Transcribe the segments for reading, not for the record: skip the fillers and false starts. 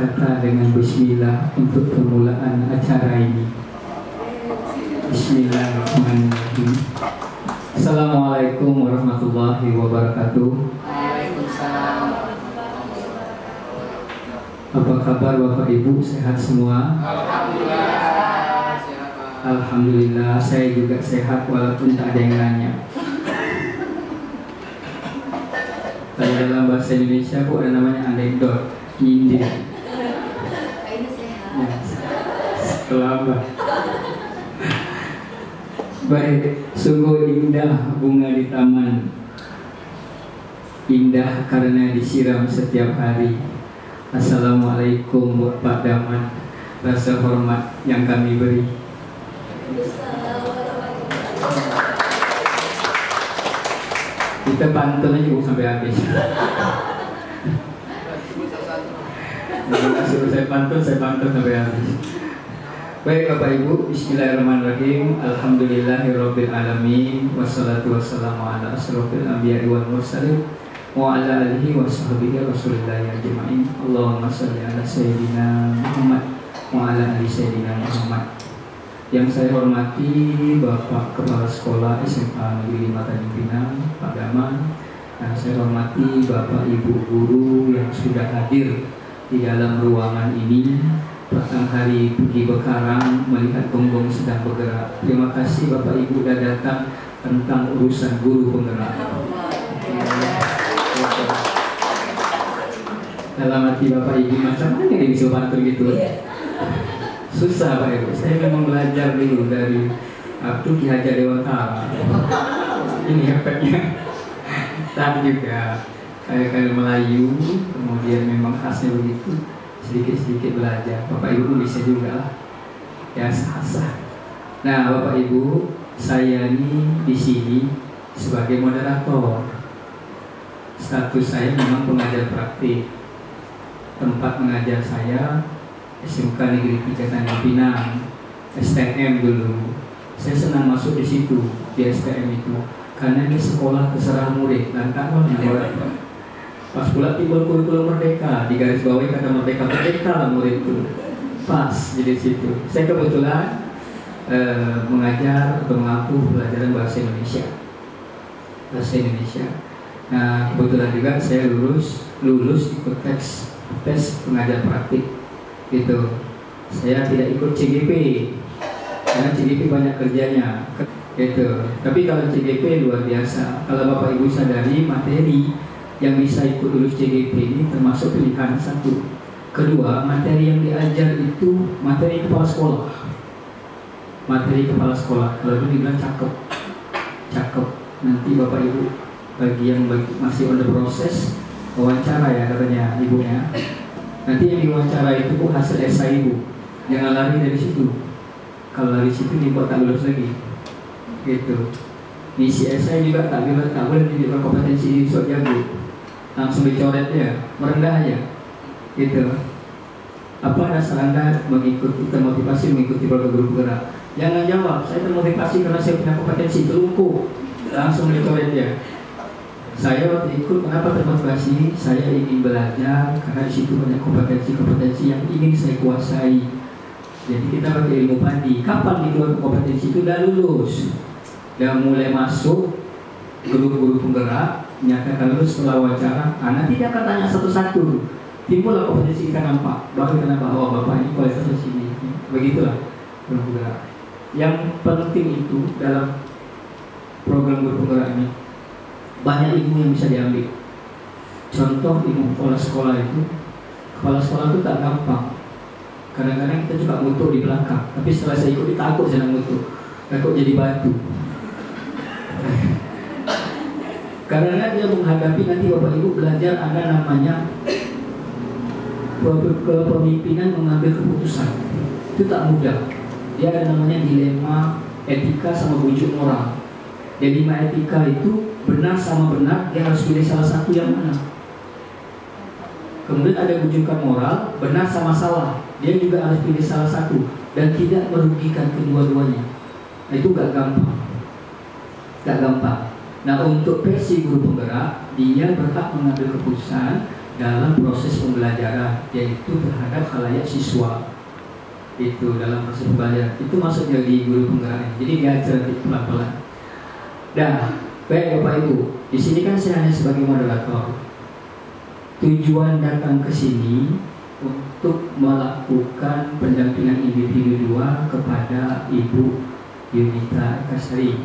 kata dengan bismillah untuk permulaan acara ini. Bismillahirrahmanirrahim. Assalamualaikum warahmatullahi wabarakatuh. Waalaikumsalam. Apa kabar Bapak Ibu, sehat semua? Alhamdulillah. Alhamdulillah, saya juga sehat walaupun tak ada yang nanya. Kalau dalam bahasa Indonesia bu ada namanya anekdot, nyindir. Ini sehat. Ya, selamat. Baik, sungguh indah bunga di taman. Indah karena disiram setiap hari. Assalamualaikum Bapak Daman. Rasa hormat yang kami beri. Kita pantun aja bu sampai habis. Jangan suruh saya pantun sampai habis. Baik Bapak Ibu, bismillahirrahmanirrahim. Alhamdulillahirabbil alamin. Wassalatu wassalamu ala asyrofil anbiya'i wal mursalin wa ala alihi wa sahbihi rasulillahi ajma'in. Allahumma shalli ala sayyidina Muhammad wa ala ali sayyidina Muhammad. Yang saya hormati Bapak Kepala Sekolah SMA Negeri 5 Tanjung Pinang, Pak Daman. Dan saya hormati Bapak Ibu guru yang sudah hadir di dalam ruangan ini. Petang hari pergi Bekarang melihat gonggong sedang bergerak. Terima kasih Bapak Ibu sudah datang tentang urusan guru penggerak. Dalam hati Bapak Ibu, macam mana yang bisa bantu gitu? Susah Pak Ibu, saya memang belajar dulu dari Abdul Ki Hajar Dewantara. Ini efeknya. Tapi juga kayak Melayu, kemudian memang khasnya begitu. Sedikit-sedikit belajar. Bapak Ibu bisa juga lah. Ya sah-sah. Nah Bapak Ibu, saya ini di sini sebagai moderator. Status saya memang pengajar praktik. Tempat mengajar saya SMK Negeri 3 Tanjung Pinang, STM dulu. Saya senang masuk di situ, di STM itu, karena ini sekolah terserah murid dan takut murid. Pas pula timbul kurikulum merdeka, di garis bawah kata merdeka lah murid itu. Pas jadi situ. Saya kebetulan mengajar atau mengaku pelajaran bahasa Indonesia. Bahasa Indonesia. Nah kebetulan juga saya lulus ikut tes pengajar praktik. Gitu. Saya tidak ikut CGP karena CGP banyak kerjanya gitu. Tapi kalau CGP luar biasa. Kalau Bapak Ibu sadari, materi yang bisa ikut lulus CGP ini termasuk pilihan satu. Kedua, materi yang diajar itu materi kepala sekolah. Materi kepala sekolah. Kalau itu dibilang cakep. Nanti Bapak Ibu bagi yang masih on the process wawancara ya katanya ibunya. Nanti yang diwawancara itu bu hasil esai ibu, jangan lari dari situ. Kalau lari situ dibuat tak lulus lagi, gitu. Misi esai juga tak boleh dibuat kompetensi sok jago, langsung dicoret ya, merendah aja, gitu. Apa dasar Anda termotivasi mengikuti program guru penggerak? Jangan jawab, saya termotivasi karena saya punya kompetensi, terluku, langsung dicoret ya. Saya waktu ikut kenapa termotivasi? Saya ingin belajar karena di situ banyak kompetensi yang ingin saya kuasai. Jadi kita pakai ilmu padi. Kapan dikeluarkan kompetensi itu? Udah lulus, udah mulai masuk guru-guru penggerak, nyatakan lulus setelah wawancara. Nanti dia akan tanya satu-satu. Timbullah kompetensi kita nampak. Baru kita nampak bahwa bapak ini kualitasnya sini. Begitulah guru penggerak. Yang penting itu dalam program guru penggerak ini, banyak ilmu yang bisa diambil. Contoh ilmu kepala sekolah itu, kepala sekolah itu tak gampang. Kadang-kadang kita juga ngutuk di belakang, tapi setelah saya ikut takut saya ngutuk, takut jadi batu. Karena dia menghadapi nanti Bapak Ibu belajar ada namanya kepemimpinan mengambil keputusan. Itu tak mudah. Dia ada namanya dilema etika sama bujuk moral. Jadi 5 etika itu benar sama benar, dia harus pilih salah satu yang mana. Kemudian ada bujukan moral, benar sama salah, dia juga harus pilih salah satu dan tidak merugikan kedua-duanya. Nah, itu gak gampang. Nah untuk versi guru penggerak, dia berhak mengambil keputusan dalam proses pembelajaran, yaitu terhadap khalayak siswa. Itu dalam proses pembelajaran itu masuk jadi guru penggerak. Jadi diajar pelan-pelan. Dan baik Bapak Ibu, di sini kan saya hanya sebagai moderator. Tujuan datang ke sini untuk melakukan pendampingan individual kepada Ibu Yunita Ekasari,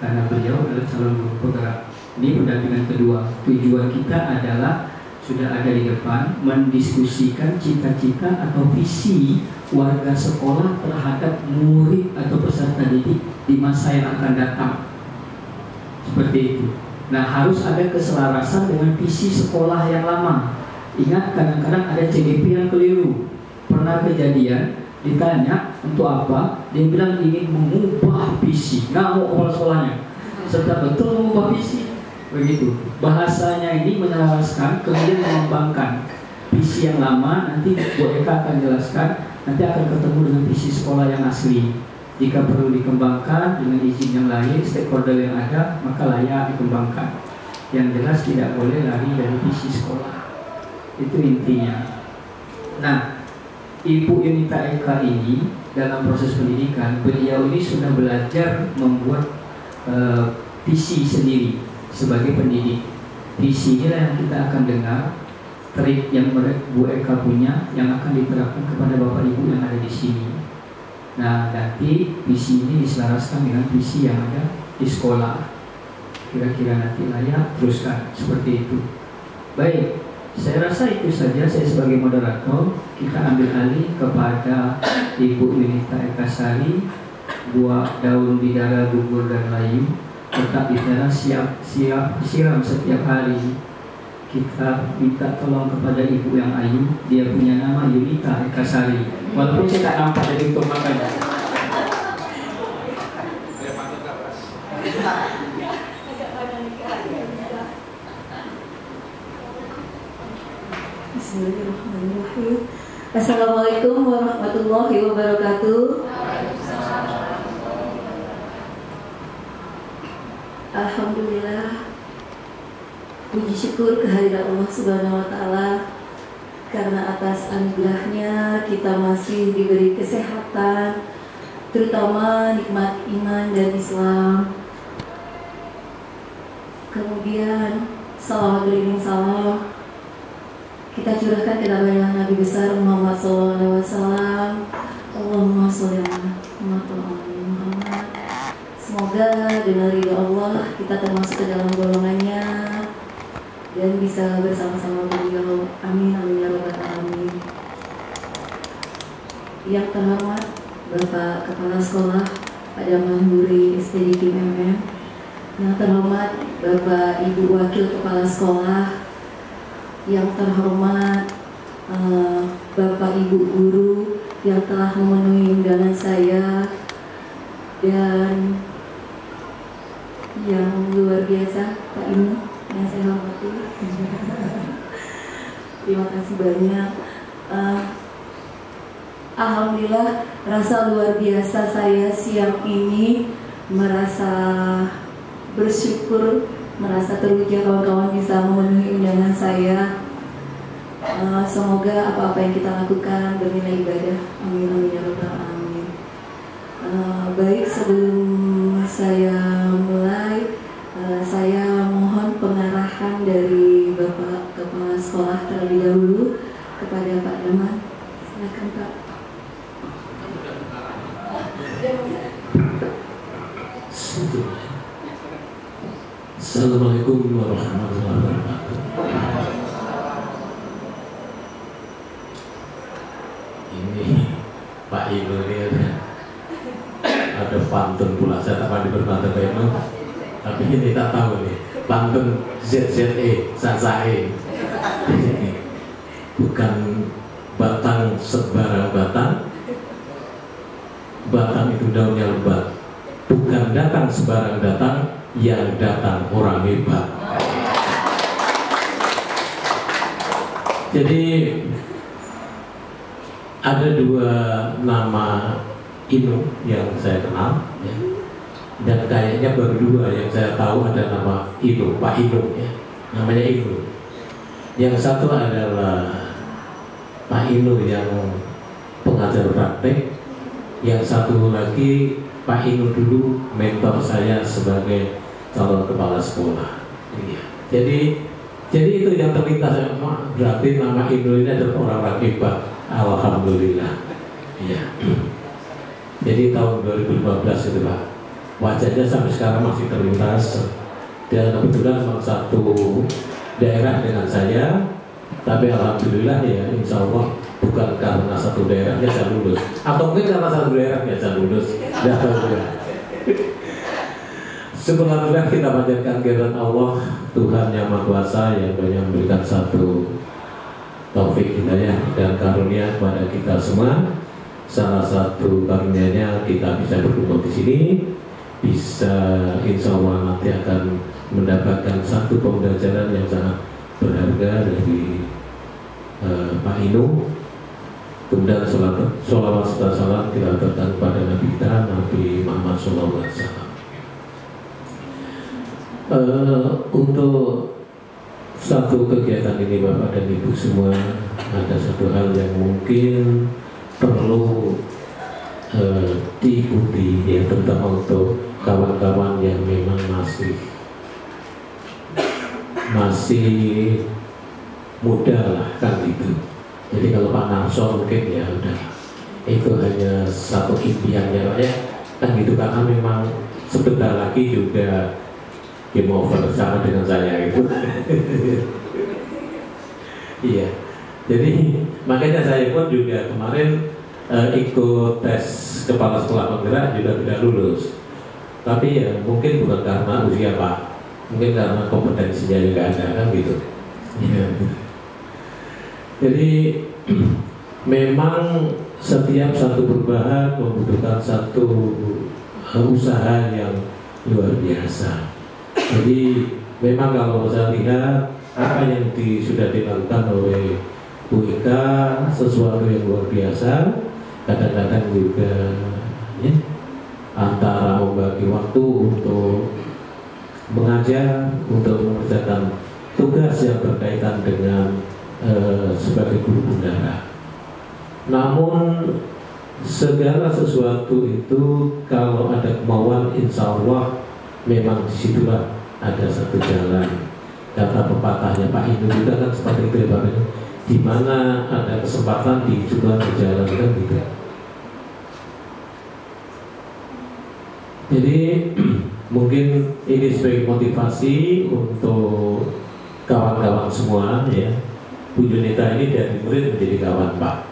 karena beliau adalah calon guru penggerak. Ini pendampingan kedua. Tujuan kita adalah sudah ada di depan, mendiskusikan cita-cita atau visi warga sekolah terhadap murid atau peserta didik di masa yang akan datang. Seperti itu. Nah, harus ada keselarasan dengan visi sekolah yang lama. Ingat, kadang-kadang ada CGP yang keliru. Pernah kejadian, ditanya untuk apa, dia bilang ingin mengubah visi, nggak mau kepala sekolahnya. Serta betul mengubah visi. Begitu. Bahasanya ini menyelaraskan, kemudian mengembangkan visi yang lama. Nanti Bu Eka akan jelaskan, nanti akan ketemu dengan visi sekolah yang asli. Jika perlu dikembangkan dengan izin yang lain, stakeholder yang ada, maka layak dikembangkan. Yang jelas tidak boleh lari dari visi sekolah. Itu intinya. Nah, Ibu Yunita Eka ini dalam proses pendidikan, beliau ini sudah belajar membuat visi sendiri sebagai pendidik. Visi inilah yang kita akan dengar, trik yang Bu Eka punya yang akan diterapkan kepada Bapak Ibu yang ada di sini. Nah, nanti visi ini diselaraskan dengan visi yang ada di sekolah. Kira-kira nanti layak teruskan seperti itu. Baik, saya rasa itu saja. Saya sebagai moderator, kita ambil alih kepada Ibu Yunita Ekasari. Buah daun bidara, gugur dan layu tetap bidara siap disiram setiap hari. Kita minta tolong kepada ibu yang ayu. Dia punya nama Yunita Ekasari. Walaupun saya tak nampak dari untuk makanya. Bismillahirrahmanirrahim. Assalamualaikum warahmatullahi wabarakatuh. Alhamdulillah, puji syukur kehadiran Allah Subhanahu wa Ta'ala, karena atas anugerahnya kita masih diberi kesehatan, terutama nikmat iman dan Islam. Kemudian salawat beriring salam kita curahkan ke dalam Nabi besar Muhammad SAW. Allahumma sholli ala Muhammad. Semoga dengan ridha Allah kita termasuk ke dalam golongannya dan bisa bersama-sama beliau. Amin amin ya rabbal alamin. Yang terhormat Bapak Kepala Sekolah Pak Damanduri STD Kim MM, yang terhormat Bapak Ibu Wakil Kepala Sekolah, yang terhormat Bapak Ibu Guru yang telah memenuhi undangan saya, dan yang luar biasa Pak Inu yang saya hormati. Terima kasih banyak. Alhamdulillah, rasa luar biasa saya siang ini, merasa bersyukur, merasa terwujud kawan-kawan bisa memenuhi undangan saya. Semoga apa-apa yang kita lakukan bernilai ibadah. Amin amin ya rabbal alamin. Baik, sebelum saya mulai, saya mohon pengarahan dari Bapak Kepala Sekolah terlebih dahulu kepada Pak Daman. Silakan Pak. Assalamualaikum warahmatullahi wabarakatuh. Ini Pak Inu ini ada pantun pula. Saya tak pandai berpantun Pak Inu, tapi ini tak tahu nih pantun ZZE Sasae. Bukan batang sebarang batang, batang itu daunnya lebat. Bukan datang sebarang datang, yang datang orang hebat. Jadi ada dua nama Inu yang saya kenal, ya. Dan kayaknya baru dua yang saya tahu ada nama Inu, Pak Inu, ya. Namanya Inu. Yang satu adalah Pak Inu yang pengajar praktek, yang satu lagi Pak Inu dulu mentor saya sebagai calon kepala sekolah. Iya. Jadi itu yang terlintas, berarti nama Inu ini adalah orang-orang hebat. Alhamdulillah. Iya. Jadi tahun 2015 itu Pak, wajahnya sampai sekarang masih terlintas. Dan kebetulan memang satu daerah dengan saya, tapi alhamdulillah ya, insya Allah bukan karena satu daerahnya saya lulus, atau mungkin karena satu daerahnya saya lulus. Tidak tahu ya. Sebenarnya kita panjatkan kehadirat Allah, Tuhan yang Maha Kuasa yang banyak memberikan satu taufik hidayah dan karunia kepada kita semua. Salah satu karunia-Nya kita bisa berkumpul di sini, bisa insya Allah nanti akan mendapatkan satu pembelajaran yang sangat berharga dari Pak Inu. Kemudian sholawat serta salam kita aturkan kepada Nabi kita, Nabi Muhammad SAW. Untuk satu kegiatan ini Bapak dan Ibu semua, ada satu hal yang mungkin perlu diikuti, ya, terutama untuk kawan-kawan yang memang masih muda lah kan gitu. Jadi kalau Pak Narso mungkin ya udah, itu hanya satu impiannya Pak ya kan gitu, karena memang sebentar lagi juga game over sama dengan saya gitu. Iya, jadi makanya saya pun juga kemarin ikut tes kepala sekolah penggerak juga tidak lulus. Tapi ya mungkin bukan karena usia Pak, mungkin karena kompetensinya juga ada kan gitu. Ya. Jadi memang setiap satu perubahan membutuhkan satu usaha yang luar biasa. Jadi memang kalau saya lihat apa yang sudah dilakukan oleh Bu Ika, sesuatu yang luar biasa. Kadang-kadang juga ya, antara membagi waktu untuk mengajar, untuk mengerjakan tugas yang berkaitan dengan sebagai guru bendara. Namun segala sesuatu itu kalau ada kemauan, insya Allah memang disitulah ada satu jalan. Kata pepatahnya Pak Hindu juga kan seperti itu ya Pak, di mana ada kesempatan di situ ada jalan kan gitu. Jadi mungkin ini sebagai motivasi untuk kawan-kawan semua ya. Bu Junita ini dari murid menjadi kawan Pak.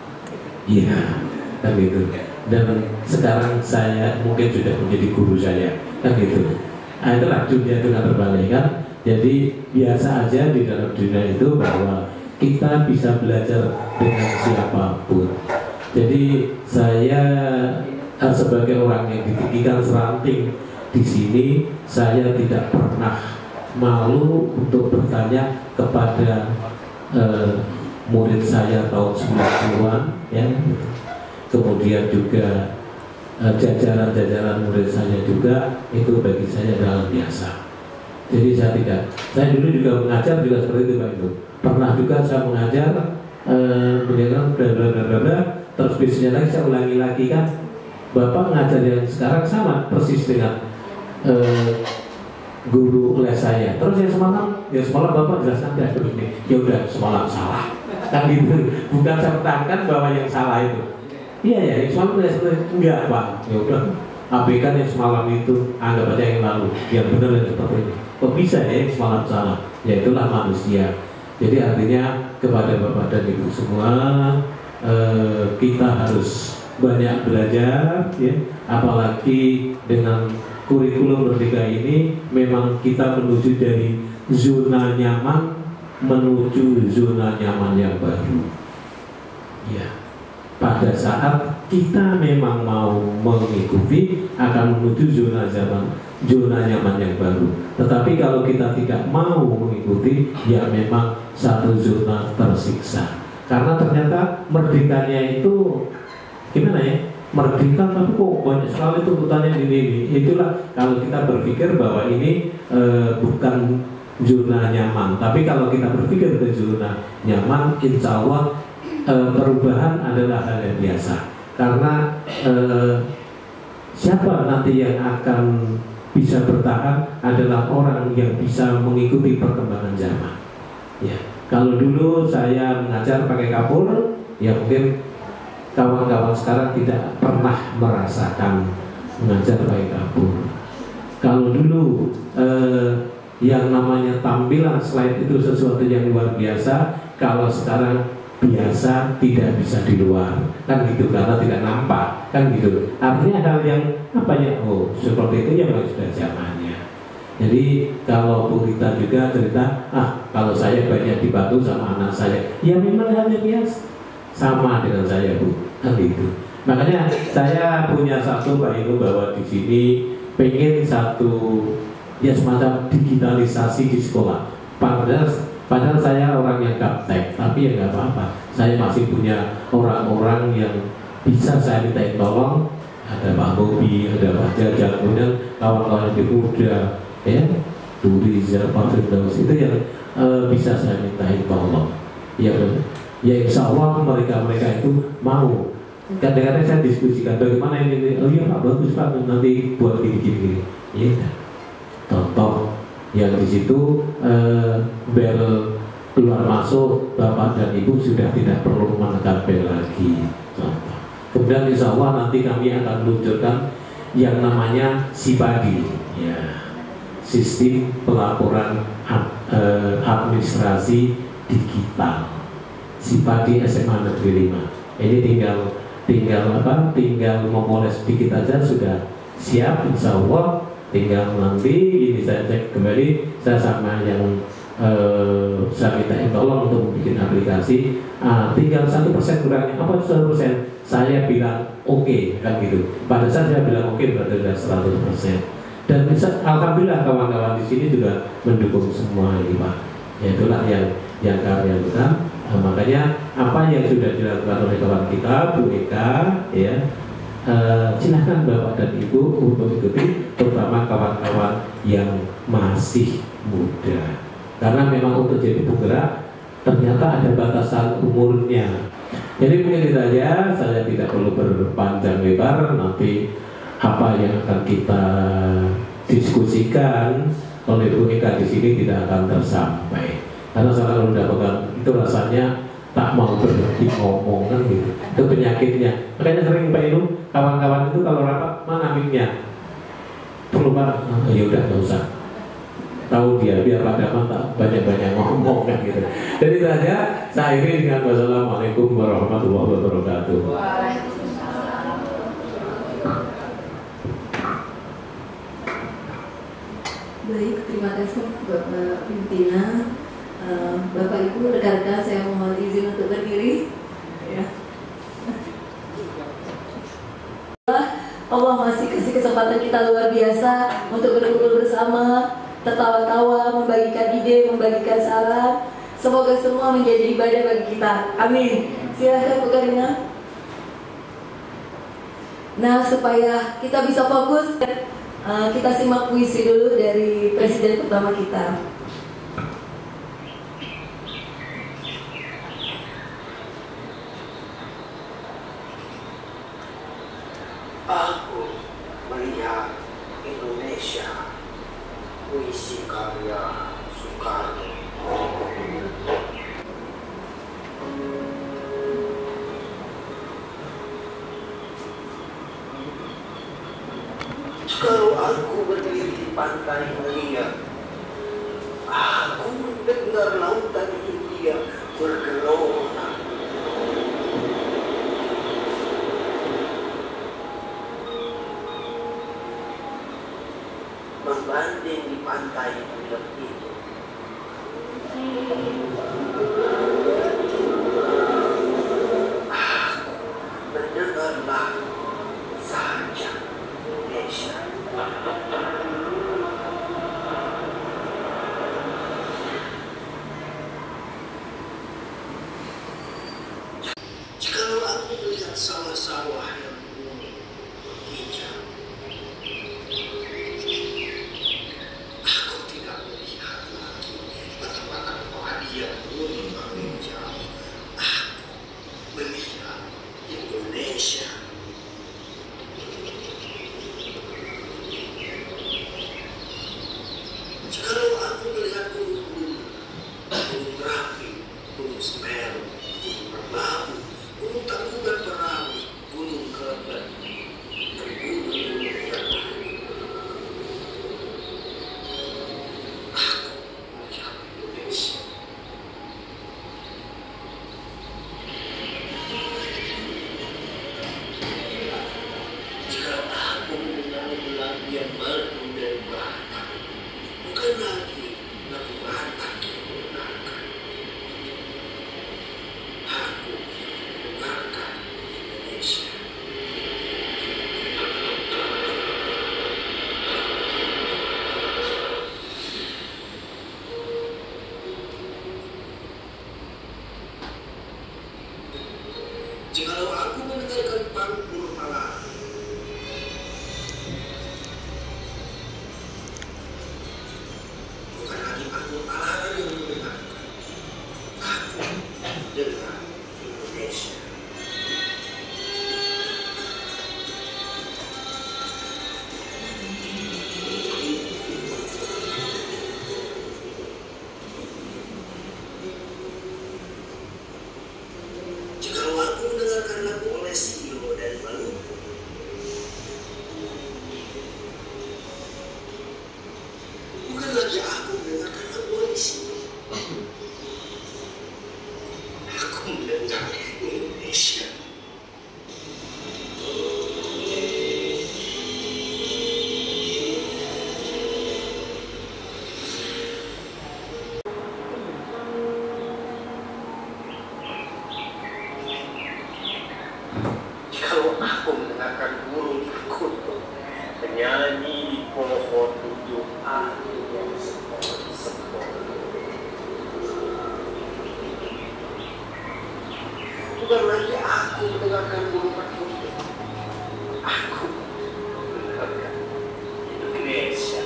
Iya, kan gitu. Dan sekarang saya mungkin sudah menjadi guru saya, kan gitu. Nah, itulah dunia dengan berbalik kan. Jadi biasa aja di dalam dunia itu bahwa kita bisa belajar dengan siapapun. Jadi saya sebagai orang yang ditinggikan seranting di sini, saya tidak pernah malu untuk bertanya kepada murid saya tahun 90-an ya. Kemudian juga jajaran-jajaran murid saya juga, itu bagi saya adalah biasa. Jadi saya dulu juga mengajar juga seperti itu Pak Ibu. Pernah juga saya mengajar menjelaskan bla terus biasanya lagi saya ulangi lagi kan. Bapak ngajar yang sekarang sama persis dengan guru les saya. Terus yang semalam Bapak jelaskan tidak begini. Ya udah semalam salah. Kan gitu. Bukan saya pertahankan bahwa yang salah itu. Iya ya, yang semalam enggak Pak. Ya udah abaikan yang semalam itu, anggap aja yang lalu. Yang benar dan seperti ini. Kok bisa ya yang semalam salah? Ya itulah manusia. Jadi artinya kepada Bapak dan Ibu semua, kita harus banyak belajar ya, apalagi dengan kurikulum Merdeka ini memang kita menuju dari zona nyaman menuju zona nyaman yang baru ya. Pada saat kita memang mau mengikuti akan menuju zona nyaman yang baru, tetapi kalau kita tidak mau mengikuti ya memang satu zona tersiksa, karena ternyata merdekanya itu gimana ya, merdeka tapi kok banyak sekali tuntutannya ini. Itulah kalau kita berpikir bahwa ini bukan zona nyaman. Tapi kalau kita berpikir ke zona nyaman, insya Allah perubahan adalah hal yang biasa. Karena siapa nanti yang akan bisa bertahan adalah orang yang bisa mengikuti perkembangan zaman. Ya, kalau dulu saya mengajar pakai kapur, ya mungkin kawan-kawan sekarang tidak pernah merasakan mengajar pakai kapur. Kalau dulu yang namanya tampilan slide itu sesuatu yang luar biasa, kalau sekarang biasa tidak bisa di luar, kan gitu, karena tidak nampak, kan gitu. Artinya hal yang apa ya, oh seperti itu yang sudah zamannya. Jadi kalau Bu Rita juga cerita, kalau saya banyak dibantu sama anak saya, ya memang hal yang biasa. Sama dengan saya, Bu, kan gitu. Makanya saya punya satu Pak Inu bahwa di sini pengen satu ya semacam digitalisasi di sekolah. Padahal saya orang yang gaptek, tapi ya nggak apa-apa. Saya masih punya orang-orang yang bisa saya mintain tolong. Ada Pak Bobi, ada Pak Jajang, kemudian kawan-kawan di muda, ya, Duri, Pak Firdaus, itu yang bisa saya mintain tolong. Ya, insya Allah mereka itu mau. Kadang-kadang saya diskusikan bagaimana ini. Oh iya Pak, bagus Pak, nanti buat gini-gini. Ya, contoh yang di situ bel keluar masuk, Bapak dan Ibu sudah tidak perlu menekan bel lagi. Contoh. Kemudian insya Allah nanti kami akan meluncurkan yang namanya SIPADI, ya, sistem pelaporan administrasi digital. SIPADI SMA Negeri 5. Ini tinggal memoles dikit aja sudah siap, insya Allah. Tinggal nanti ini saya cek kembali, saya sama yang saya minta tolong untuk membuat aplikasi. Tinggal 1% kurangnya, apa 1%? Saya bilang oke, kan gitu. Pada saat saya bilang oke, berarti sudah 100%. Dan alhamdulillah kawan-kawan di sini juga mendukung semua ini Pak. Ya, itulah yang kalian lakukan. Makanya apa yang sudah dilakukan oleh kawan kita, Bu Eka, ya, silakan Bapak dan Ibu untuk ikuti, terutama kawan-kawan yang masih muda. Karena memang untuk jadi penggerak ternyata ada batasan umurnya. Jadi mungkin itu saja, saya tidak perlu berpanjang lebar. Nanti apa yang akan kita diskusikan oleh Bu Eka di sini tidak akan tersampai. Karena saya kalau udah pegang itu rasanya tak mau berhenti ngomong, kan gitu. Itu penyakitnya. Makanya sering Pak Inu, kawan-kawan itu kalau rapat, mana mic-nya? Perlu Pak? Ya udah, nggak usah. Tahu dia, biar Pak Daman tak banyak-banyak ngomong, kan gitu. Jadi itu saja, saya akhiri dengan wassalamualaikum warahmatullahi wabarakatuh. Baik, terima kasih Bapak pimpinan. Bapak Ibu, rekan-rekan, saya mohon izin untuk berdiri. Ya. Allah masih kasih kesempatan kita luar biasa untuk berkumpul bersama, tertawa-tawa, membagikan ide, membagikan saran. Semoga semua menjadi ibadah bagi kita. Amin. Silakan Bu Karina. Nah, supaya kita bisa fokus, kita simak puisi dulu dari presiden pertama kita. Aku melihat Indonesia, puisi karya Soekarno. Kalau aku berdiri di pantai melihat, aku mendengar lautan India bergelora. Membanding di pantai bulat itu, aku mendengarlah saja Indonesia. Jikalau aku melihat sawah-sawah yang kuning, hijau, aku tidak melihat lagi Indonesia. Jikalau aku melihat gunung-gunung, gunung Merapi, gunung Semeru, gunung Merbabu, gunung Tangkuban Perahu, gunung Keleben, dan gunung-gunung yang lain, aku melihat Indonesia. Jika aku mendengar lagu yang merdu dari barat, bukan lagi lagu Batak yang menggunakan. Aku mendengarkan Indonesia. Jikalau aku mendengarkan pangkur malam, bukan lagi pangkur malam yang mendengar. Aku dengar Indonesia. Jikalau aku mendengarkan lagu Olesio dan Maluku, bukan lagi aku mendengarkan lagu Olesio. Aku mendengar Indonesia. Jikalau aku mendengarkan burung kutu menyanyi di pohon ujung angin yang sepoi-sepoi, bukan lagi aku mendengarkan burung kutu, aku mendengarkan Indonesia.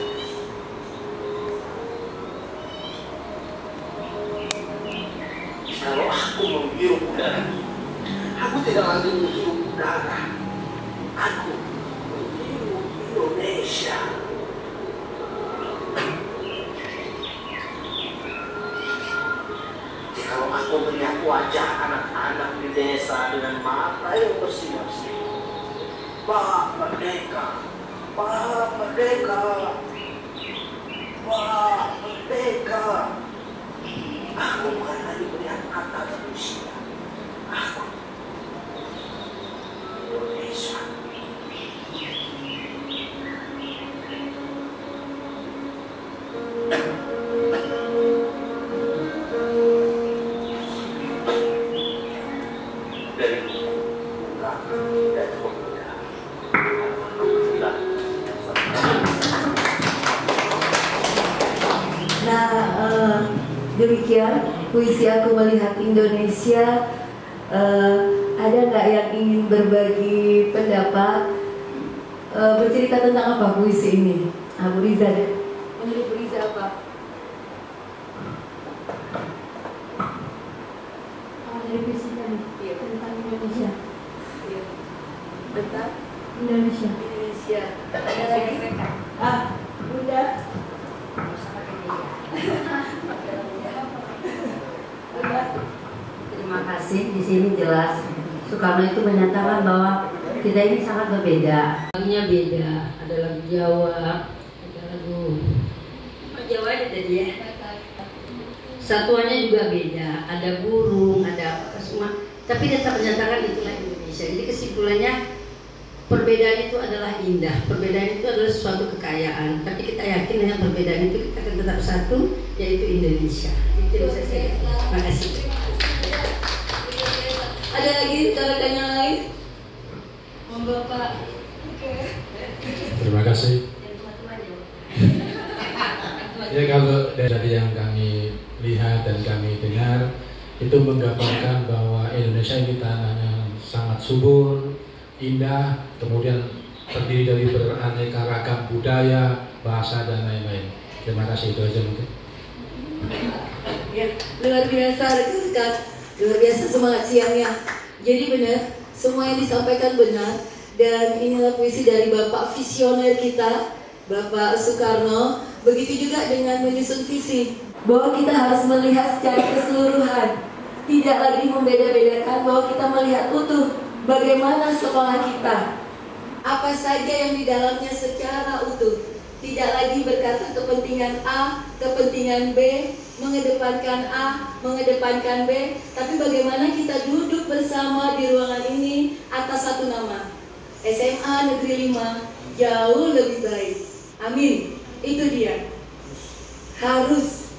Jikalau aku menghirup udara, aku tidak lagi menghirup udara, aku menghirup Indonesia. Jikalau aku melihat wajah anak-anak di desa dengan mata yang bersinar-sinar, Pak Merdeka, Pak Merdeka, Pak Merdeka, aku bukan lagi melihat mata manusia, aku Indonesia. Dari buka dan pemuda. Alhamdulillah. Nah, demikian puisi Aku Melihat Indonesia. Ada nggak yang ingin berbagi pendapat, bercerita tentang apa puisi ini? Bu Riza, menurut Bu Riza apa? Dari puisi tadi, tentang Indonesia. Tentang Indonesia. Ada lagi? Udah. Terima kasih. Di sini jelas Soekarno itu menyatakan bahwa kita ini sangat berbeda. Lagunya beda. Ada lagu Jawa, ada lagu Jawa ada tadi ya. Satuannya juga beda. Ada burung, ada apa semua. Tapi tetap menyatakan itulah Indonesia. Jadi kesimpulannya perbedaan itu adalah indah. Perbedaan itu adalah suatu kekayaan. Tapi kita yakin dengan perbedaan itu kita akan tetap satu, yaitu Indonesia. Itu bisa saya. Terima kasih. Ada lagi rekan yang lain? Monggo Pak. Terima kasih. Ya, kalau dari yang kami lihat dan kami dengar itu menggambarkan bahwa Indonesia ini tanahnya sangat subur, indah, kemudian terdiri dari beraneka ragam budaya, bahasa dan lain-lain. Terima kasih, itu aja mungkin. Ya, luar biasa, luar biasa semangat siangnya. Jadi benar, semua yang disampaikan benar. Dan inilah puisi dari Bapak visioner kita, Bapak Soekarno. Begitu juga dengan menyusun visi, bahwa kita harus melihat secara keseluruhan, tidak lagi membeda-bedakan, bahwa kita melihat utuh bagaimana sekolah kita, apa saja yang di dalamnya secara utuh. Tidak lagi berkata kepentingan A, kepentingan B, mengedepankan A, mengedepankan B, tapi bagaimana kita duduk bersama di ruangan ini atas satu nama, SMA Negeri 5 jauh lebih baik. Amin. Itu dia. Harus.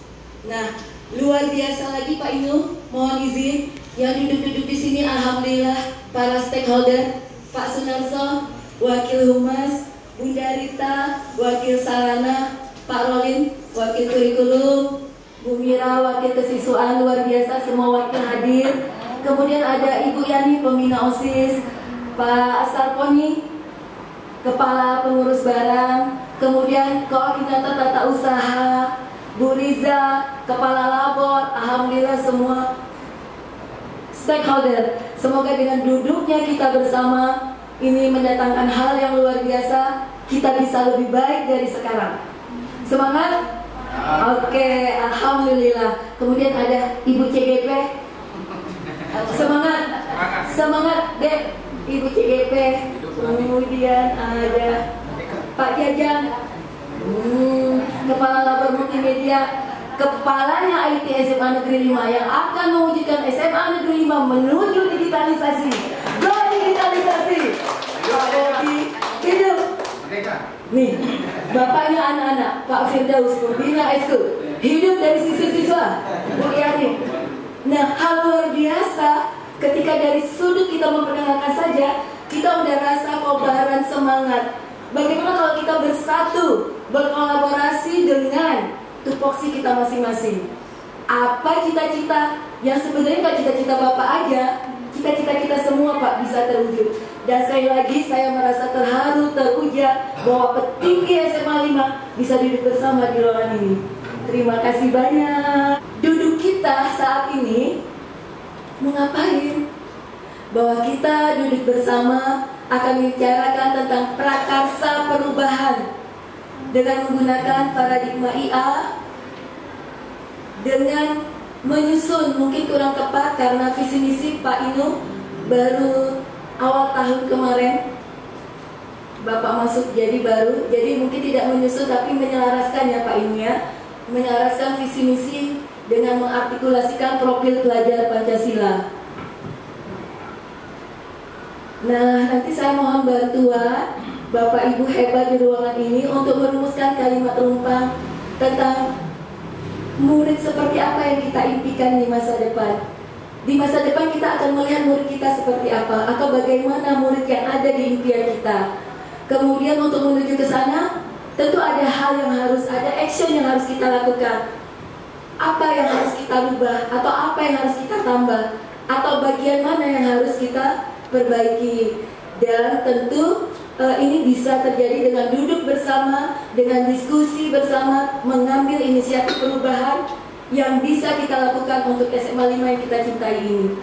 Nah, luar biasa lagi Pak Inu, mohon izin yang duduk-duduk di sini, alhamdulillah para stakeholder, Pak Sunarso, Wakil Humas, Bunda Rita, Wakil Sarana, Pak Rolin, Wakil Kurikulum, Bu Mira, Wakil Kesiswaan, luar biasa semua wakil hadir. Kemudian ada Ibu Yani, Pembina OSIS, Pak Sarponi, Kepala Pengurus Barang, kemudian Koordinator Tata Usaha, Bu Riza, Kepala Labor, alhamdulillah semua stakeholder. Semoga dengan duduknya kita bersama ini mendatangkan hal yang luar biasa, kita bisa lebih baik dari sekarang. Semangat? Oke, alhamdulillah. Kemudian ada Ibu CGP. Semangat. Semangat, Dek. Ibu CGP. Kemudian ada Pak Jajang, Kepala Labor Multimedia, Kepalanya IT SMA Negeri 5 yang akan mewujudkan SMA Negeri 5 menuju digitalisasi. Go digitalisasi. Pak Bobi, hidup. Nih, bapaknya anak-anak, Pak Firdaus, Pembina Eskul, hidup dari siswa-siswa, Bu Yani. Nah, hal luar biasa ketika dari sudut kita memperkenalkan saja, kita udah rasa kobaran semangat. Bagaimana kalau kita bersatu, berkolaborasi dengan tupoksi kita masing-masing. Apa cita-cita yang sebenarnya nggak cita-cita Bapak aja, cita-cita kita semua Pak bisa terwujud. Dan sekali lagi saya merasa terharu, teruja bahwa petinggi SMA 5 bisa duduk bersama di ruangan ini. Terima kasih banyak. Duduk kita saat ini mau ngapain? Bahwa kita duduk bersama akan membicarakan tentang prakarsa perubahan dengan menggunakan paradigma IA, dengan menyusun, mungkin kurang tepat karena visi misi Pak Inu baru awal tahun kemarin Bapak masuk, jadi baru, jadi mungkin tidak menyusun tapi menyelaraskan ya Pak Inu ya, menyelaraskan visi misi dengan mengartikulasikan profil pelajar Pancasila. Nah, nanti saya mohon bantuan Bapak Ibu hebat di ruangan ini untuk merumuskan kalimat rumpang tentang murid seperti apa yang kita impikan di masa depan. Di masa depan kita akan melihat murid kita seperti apa, atau bagaimana murid yang ada di impian kita. Kemudian untuk menuju ke sana, tentu ada hal yang harus, ada action yang harus kita lakukan. Apa yang harus kita rubah, atau apa yang harus kita tambah, atau bagian mana yang harus kita perbaiki. Dan tentu ini bisa terjadi dengan duduk bersama, dengan diskusi bersama, mengambil inisiatif perubahan yang bisa kita lakukan untuk SMA 5 yang kita cintai ini.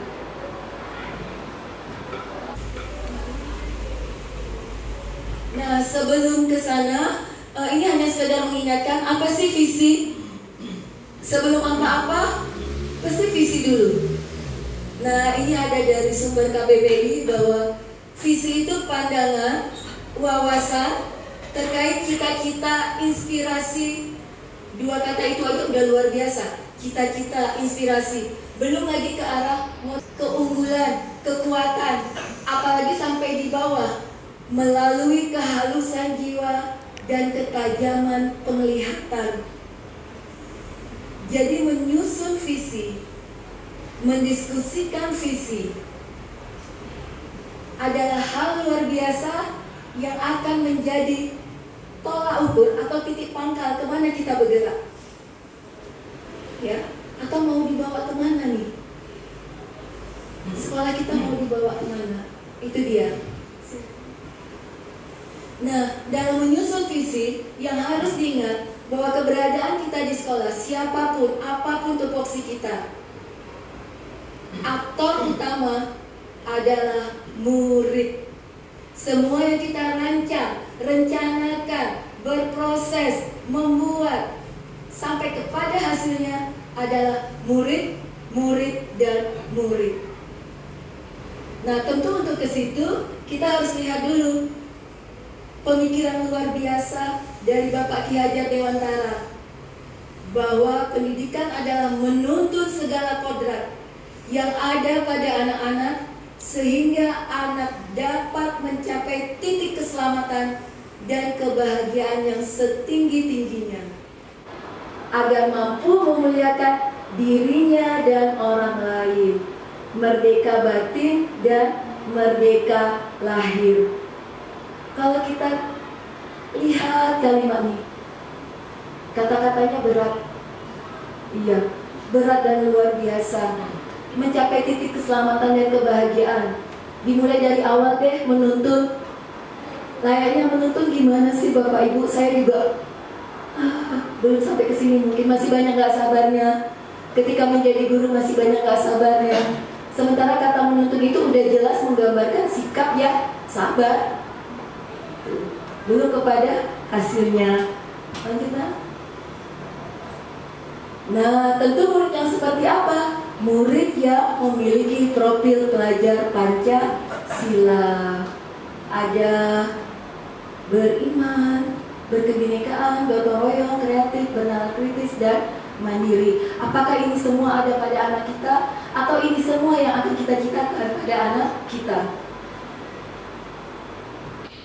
Nah, sebelum ke sana, ini hanya sekedar mengingatkan apa sih visi. Sebelum apa-apa, pasti visi dulu. Nah, ini ada dari sumber KBBI bahwa visi itu pandangan, wawasan terkait cita-cita, inspirasi. Dua kata itu aja udah luar biasa. Cita-cita, inspirasi. Belum lagi ke arah keunggulan, kekuatan, apalagi sampai di bawah, melalui kehalusan jiwa dan ketajaman penglihatan. Jadi menyusun visi, mendiskusikan visi adalah hal luar biasa yang akan menjadi tolak ukur atau titik pangkal kemana kita bergerak, ya, atau mau dibawa kemana nih? Sekolah kita mau dibawa kemana? Itu dia. Nah, dalam menyusun visi yang harus diingat bahwa keberadaan kita di sekolah, siapapun, apapun tupoksi kita, aktor utama adalah murid. Semua yang kita rancang, rencanakan, berproses, membuat sampai kepada hasilnya adalah murid, murid, dan murid. Nah, tentu untuk ke situ kita harus lihat dulu pemikiran luar biasa dari Bapak Ki Hajar Dewantara, bahwa pendidikan adalah menuntut segala kodrat yang ada pada anak-anak sehingga anak dapat mencapai titik keselamatan dan kebahagiaan yang setinggi-tingginya, agar mampu memuliakan dirinya dan orang lain, merdeka batin dan merdeka lahir. Kalau kita lihat kalimat ini, kata-katanya berat. Iya, berat dan luar biasa. Mencapai titik keselamatan dan kebahagiaan. Dimulai dari awal deh, menuntun. Layaknya menuntun gimana sih Bapak Ibu? Saya juga belum sampai ke sini, mungkin masih banyak gak sabarnya. Ketika menjadi guru masih banyak gak sabarnya. Sementara kata menuntun itu udah jelas menggambarkan sikap yang sabar. Dulu kepada hasilnya. Lanjut, nah, tentu murid yang seperti apa? Murid yang memiliki profil pelajar Pancasila. Ada beriman, berkebinekaan, gotong royong, kreatif, bernalar kritis, dan mandiri. Apakah ini semua ada pada anak kita? Atau ini semua yang akan kita citakan pada anak kita?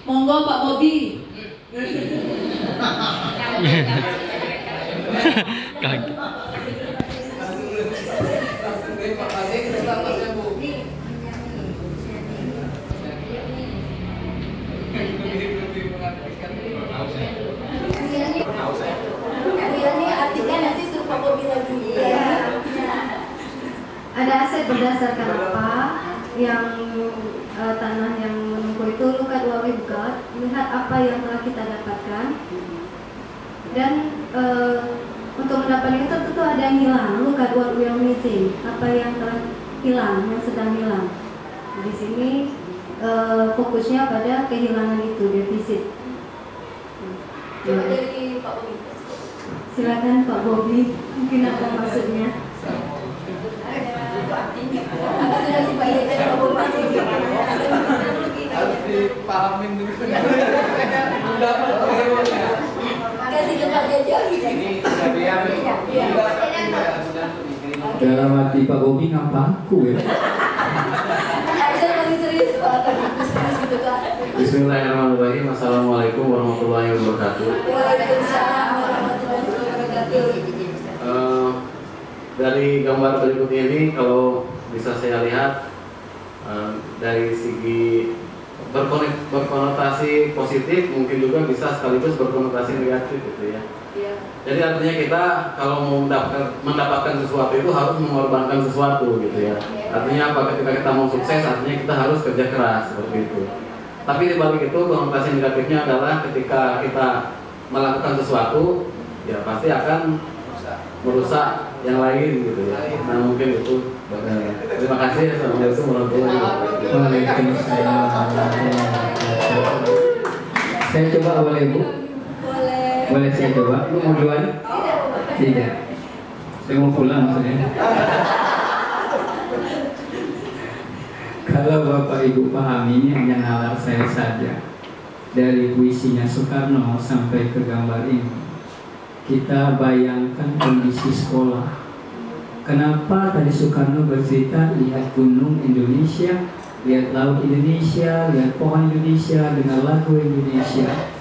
Monggo Pak Bobi. Kaget. Ini artinya nanti suruh Pak Bobi lagi. Ada aset berdasarkan apa yang tanah yang menunggu itu lukat wawi bukat, lihat apa yang telah kita dapatkan, dan untuk mendapatkan itu tentu ada yang hilang, lukat wawi yang missing, apa yang telah hilang, yang sedang hilang. Di sini fokusnya pada kehilangan itu, defisit. Coba dari Pak Bobi. Silakan Pak Bobi, mungkin apa maksudnya? Apa sudah si Pak Hajar Pak Bobi? Harus dipahamin dulu. Kasih ke Pak Hajar. Ini dia. Dalam hati Pak Bobi ngapaku ya. Hajar paling serius Pak, serius gitu kan. Bismillahirrahmanirrahim. Assalamualaikum warahmatullahi wabarakatuh. Waalaikumsalam warahmatullahi wabarakatuh. Dari gambar berikut ini, kalau bisa saya lihat dari segi berkonotasi positif, mungkin juga bisa sekaligus berkonotasi negatif gitu ya. Jadi artinya kita kalau mau mendapatkan sesuatu itu harus mengorbankan sesuatu gitu ya. Artinya apa? Ketika kita mau sukses, artinya kita harus kerja keras seperti itu. Tapi di balik itu konotasi negatifnya adalah ketika kita melakukan sesuatu, ya pasti akan merusak yang lain gitu ya. Nah mungkin itu. Terima kasih. Assalamualaikum warahmatullahi wabarakatuh. Waalaikumsalam. Saya coba boleh Bu? Boleh saya coba? Lu mau duluan? Tidak. Saya mau pulang maksudnya. Kalau Bapak Ibu pahami, ini hanya nalar saya saja. Dari puisinya Soekarno sampai ke gambar ini, kita bayangkan kondisi sekolah. Kenapa tadi Soekarno bercerita lihat gunung Indonesia, lihat laut Indonesia, lihat pohon Indonesia dengan lagu Indonesia.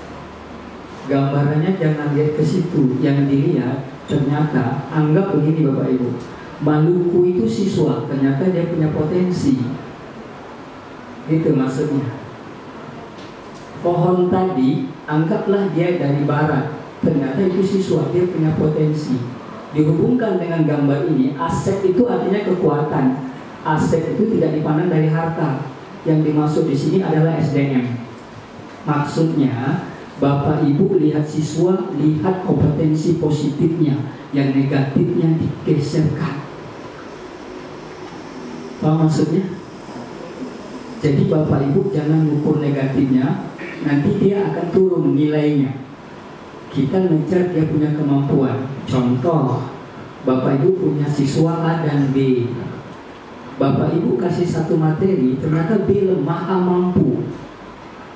Gambarannya jangan lihat ke situ, yang dilihat ternyata, anggap begini Bapak Ibu, Maluku itu siswa, ternyata dia punya potensi. Itu maksudnya. Pohon tadi, anggaplah dia dari barat, ternyata itu siswa, dia punya potensi. Dihubungkan dengan gambar ini, aset itu artinya kekuatan. Aset itu tidak dipandang dari harta. Yang dimaksud di sini adalah SDM. Maksudnya, Bapak Ibu lihat siswa, lihat kompetensi positifnya, yang negatifnya digeserkan. Apa maksudnya? Jadi Bapak Ibu jangan ngukur negatifnya, nanti dia akan turun nilainya. Kita ngejar dia punya kemampuan. Contoh, Bapak Ibu punya siswa A dan B. Bapak Ibu kasih satu materi, ternyata B lemah, A mampu.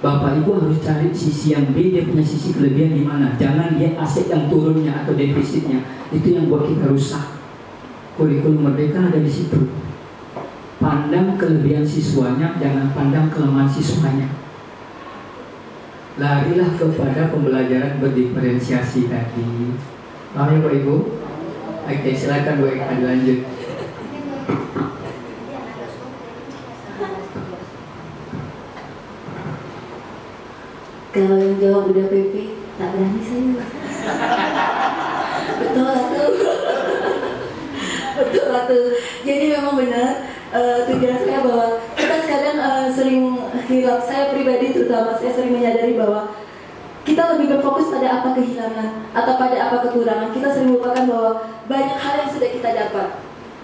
Bapak Ibu harus cari sisi yang B, dia punya sisi kelebihan di mana. Jangan dia aset yang turunnya atau defisitnya. Itu yang buat kita rusak. Kurikulum Merdeka ada di situ. Pandang kelebihan siswanya, jangan pandang kelemahan siswanya. Larilah kepada pembelajaran berdiferensiasi tadi. Paham ya Pak Ibu? Oke, silakan Bu Eka dilanjut. Kalau yang jawab udah PP, tak berani saya. Betul atau? Betul atau? Jadi memang benar. Tujuan saya bahwa kita kadang sering hilap, saya pribadi terutama saya sering menyadari bahwa kita lebih berfokus pada apa kehilangan atau pada apa kekurangan. Kita sering melupakan bahwa banyak hal yang sudah kita dapat,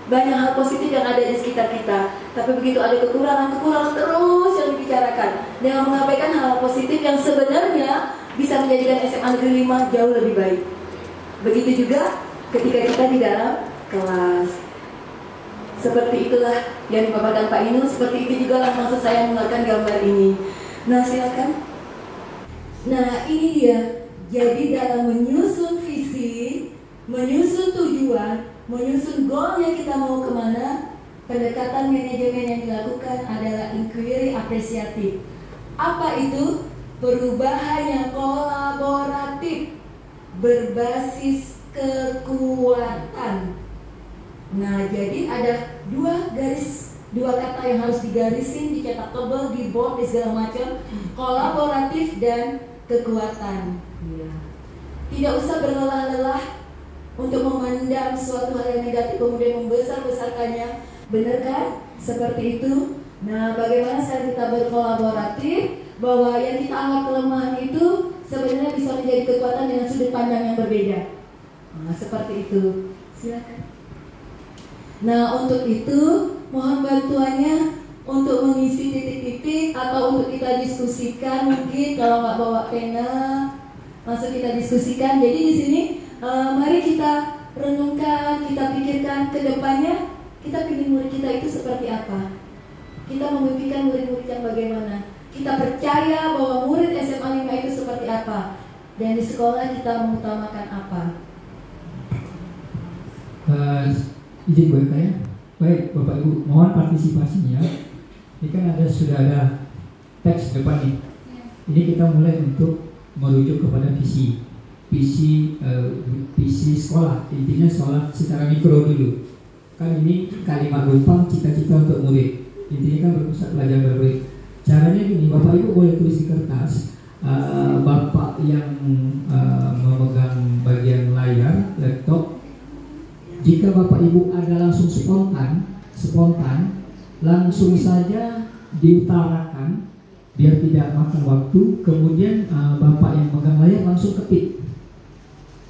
banyak hal positif yang ada di sekitar kita. Tapi begitu ada kekurangan terus yang dibicarakan dengan mengabaikan hal positif yang sebenarnya bisa menjadikan SMA Negeri 5 jauh lebih baik. Begitu juga ketika kita di dalam kelas. Seperti itulah yang dipaparkan Pak Inu, seperti itu juga lah maksud saya menggunakan gambar ini. Nah silakan. Nah ini dia. Jadi dalam menyusun visi, menyusun tujuan, menyusun goalnya kita mau kemana, pendekatan manajemen yang dilakukan adalah inquiry apresiatif. Apa itu? Perubahan yang kolaboratif, berbasis kekuatan. Nah, jadi ada dua kata yang harus digarisin, dicetak tebal, di board, di segala macam. Kolaboratif dan kekuatan. Tidak usah berlelah-lelah untuk memandang suatu hal yang negatif kemudian membesar-besarkannya. Benar kan? Seperti itu. Nah, bagaimana cara kita berkolaboratif, bahwa yang kita anggap kelemahan itu sebenarnya bisa menjadi kekuatan dengan sudut pandang yang berbeda. Nah, seperti itu. Silakan. Nah, untuk itu mohon bantuannya untuk mengisi titik-titik atau untuk kita diskusikan. Mungkin kalau nggak bawa pena, langsung kita diskusikan. Jadi di sini mari kita renungkan, kita pikirkan ke depannya. Kita pilih murid kita itu seperti apa? Kita memimpikan murid-murid yang bagaimana? Kita percaya bahwa murid SMA 5 itu seperti apa? Dan di sekolah kita mengutamakan apa? Izin buat saya. Baik Bapak Ibu, mohon partisipasinya. Ini kan sudah ada teks depan nih. Ini kita mulai untuk merujuk kepada visi sekolah. Intinya sekolah secara mikro dulu. Kan ini kalimat rumpang cita-cita untuk murid. Intinya kan berpusat belajar bermurid. Caranya gini, Bapak Ibu boleh tulis di kertas. Bapak yang memegang bagian layar laptop, jika Bapak Ibu ada langsung spontan, langsung saja diutarakan biar tidak makan waktu. Kemudian Bapak yang megang layar langsung ketik.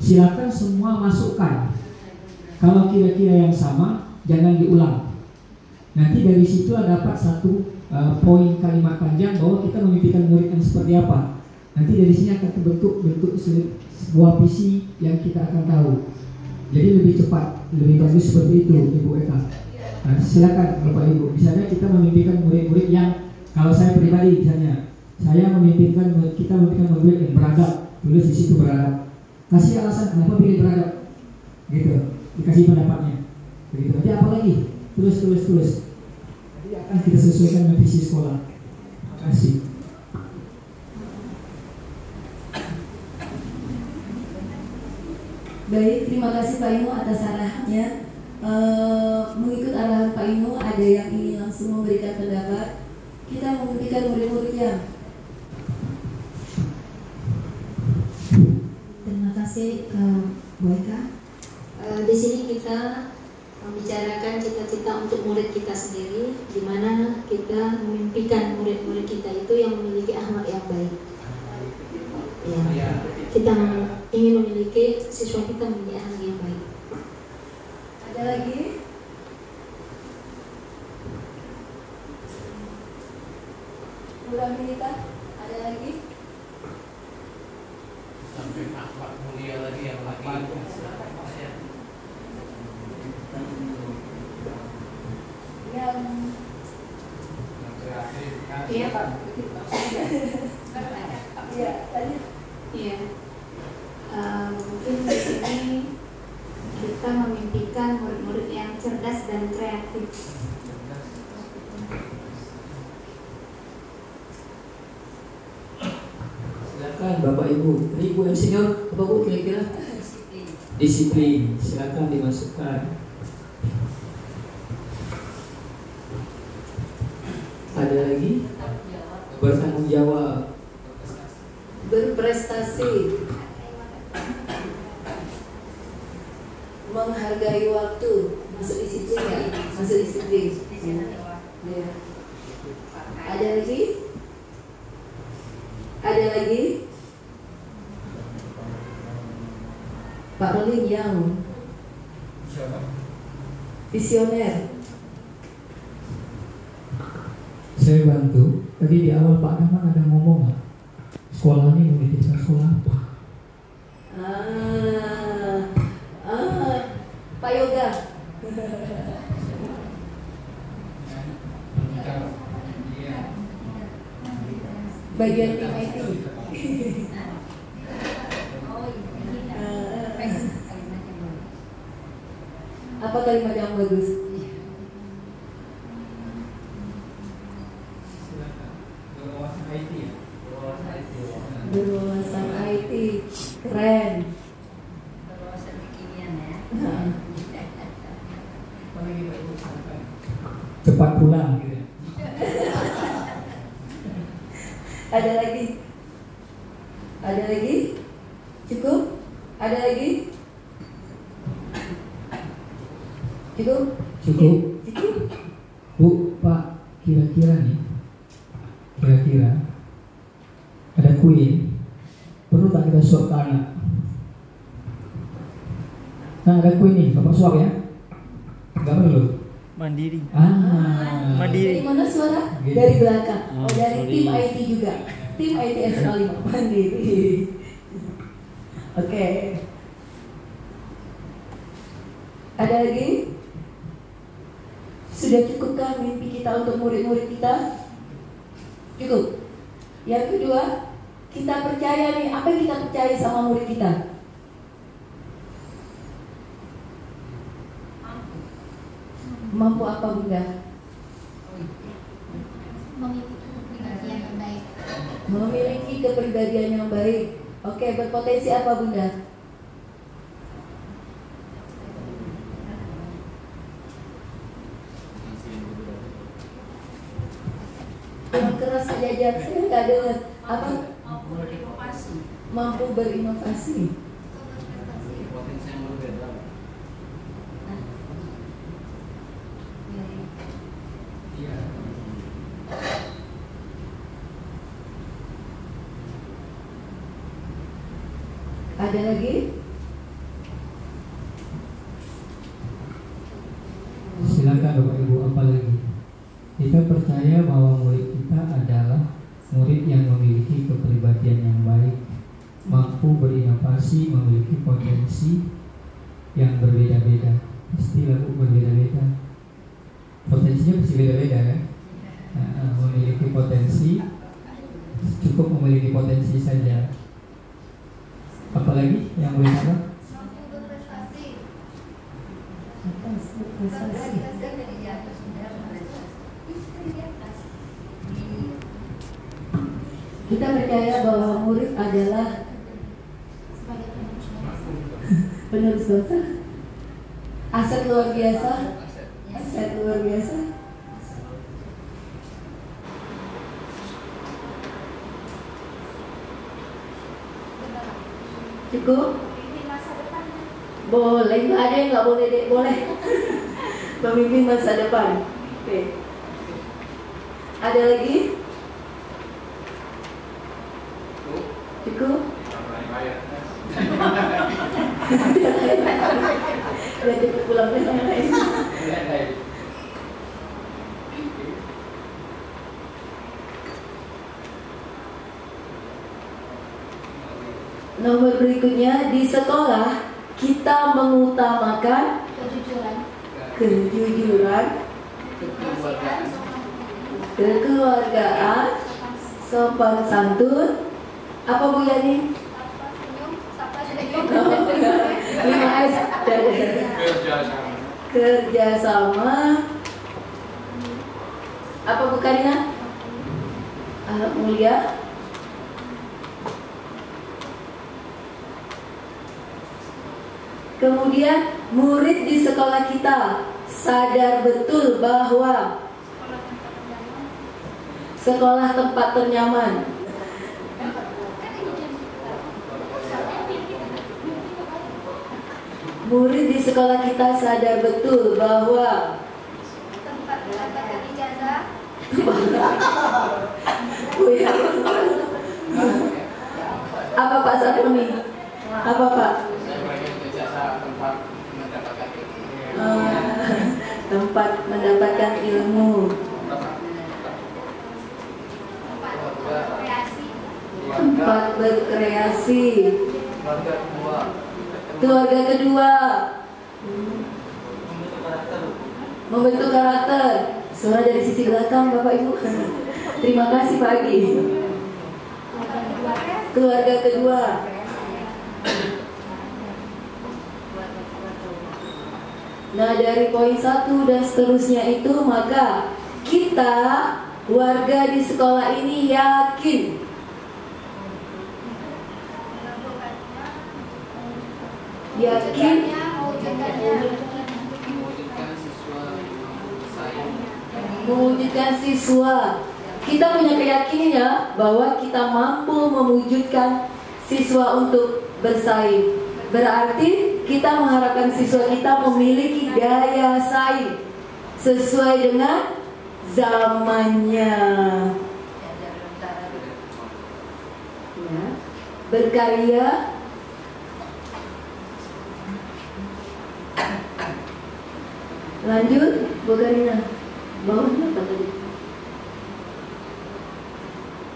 Silakan semua masukkan. Kalau kira-kira yang sama, jangan diulang. Nanti dari situ dapat satu poin kalimat panjang bahwa kita memimpikan murid yang seperti apa. Nanti dari sini akan terbentuk sebuah visi yang kita akan tahu. Jadi lebih cepat, lebih bagus seperti itu, Ibu Eka. Nah, silakan Bapak Ibu. Misalnya kita memimpikan murid-murid yang, kalau saya pribadi misalnya, kita memimpikan murid yang beradab, tulis di situ beradab. Kasih alasan kenapa pilih beradab, gitu. Dikasih pendapatnya. Begitu. Nanti apa lagi? Tulis. Nanti akan kita sesuaikan dengan visi sekolah. Terima kasih. Baik, terima kasih Pak Inu atas arahannya. Mengikut arahan Pak Inu, ada yang ingin langsung memberikan pendapat. Kita memimpikan murid-murid yang. Terima kasih Bu Eka. Di sini kita membicarakan cita-cita untuk murid kita sendiri, di mana kita memimpikan murid-murid kita itu yang memiliki akhlak yang baik. Ya, kita ingin memiliki siswa kita memiliki akhlak yang baik. Ada lagi? kurang kita? Ada lagi? Sampai akhlak mulia lagi yang lagi. Yang Kreatif kan. iya Pak. Iya tadi. Iya. Mungkin di sini kita memimpikan murid-murid yang cerdas dan kreatif. Silakan Bapak Ibu. Ini Ibu yang senior, apa Bu kira-kira? Disiplin. Silakan dimasukkan. Ada lagi? Bertanggung jawab. Berprestasi, menghargai waktu, masuk disiplin ya, masuk disiplin. Ya. Ada lagi? Ada lagi? Pak Rolin yang visioner. Saya bantu. Tadi di awal Pak Damang ada ngomong nggak? Sekolah ini mau desa sekolah apa? Pak Yoga. Bagian tim IT. Apa kalimat yang bagus? Berwawasan IT ya. Berwawasan IT. Keren. Berwawasan kekinian ya. Cepat pulang gitu. Ada lagi? Ada lagi? Cukup? Ada lagi? Cukup? Cukup. Cukup? Bu, Pak, kira-kira nih, kira-kira ada kue, perlu tak kita suap ke anak? Nah, ada kue nih, Bapak suap ya? Enggak perlu? Mandiri. Dari mana suara? Gitu. Dari belakang. Oh, dari sorry. tim IT juga. Tim IT SK5 Mandiri. Oke. Ada lagi? Sudah cukupkah mimpi kita untuk murid-murid kita? Cukup. Yang kedua, kita percaya nih, apa yang kita percaya sama murid kita? Mampu apa Bunda? Memiliki kepribadian yang baik. Oke, berpotensi apa Bunda? Yang keras sejajar, saya nggak dengar. Apa? Mampu berinovasi. Mampu berinovasi. Potensi yang berbeda. Iya. Ada lagi? Silakan Bapak Ibu, apa lagi? Kita percaya bahwa murid kita adalah murid yang memiliki kepribadian yang baik, mampu berinovasi, memiliki potensi yang berbeda-beda. Pastilah Bu, berbeda-beda. Potensinya pasti beda-beda kan? Nah, memiliki potensi, cukup memiliki potensi saja. Apalagi yang boleh apa? Kita percaya bahwa murid adalah penerus bangsa, aset luar biasa, aset luar biasa. Cukup? Boleh, nggak ada yang nggak boleh deh, boleh. Pemimpin masa depan. Oke. Ada lagi? Cukup? Udah cepet pulang ke yang lain. Nomor berikutnya, di sekolah kita mengutamakan kejujuran, kekeluargaan, sopan santun. Apa Bu Yani? 5S. Kerjasama. Apa Bu Karina? Ahlak mulia. Kemudian murid di sekolah kita sadar betul bahwa sekolah tempat ternyaman. Murid di sekolah kita sadar betul bahwa tempat mendapatkan ijazah. Apa Pak Sapuni? Apa Pak? Tempat mendapatkan ilmu. Tempat berkreasi. Keluarga kedua. Membentuk karakter. Suara dari sisi belakang Bapak Ibu. Terima kasih Pak Agi. Keluarga kedua. Nah, dari poin 1 dan seterusnya itu, maka kita warga di sekolah ini yakin mewujudkan siswa. Kita punya keyakinan bahwa kita mampu mewujudkan siswa untuk bersaing. Berarti kita mengharapkan siswa kita memiliki daya saing sesuai dengan zamannya. Ya. Berkarya, lanjut Bu Karina. Bawahnya apa tadi?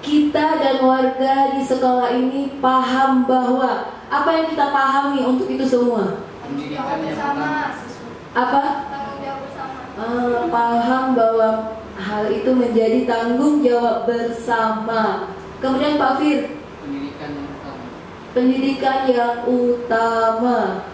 Kita dan warga di sekolah ini paham bahwa apa yang kita pahami untuk itu semua? Pendidikan yang pertama. Apa? Tanggung jawab bersama. Paham bahwa hal itu menjadi tanggung jawab bersama. Kemudian Pak Fir, Pendidikan yang pertama. pendidikan yang utama.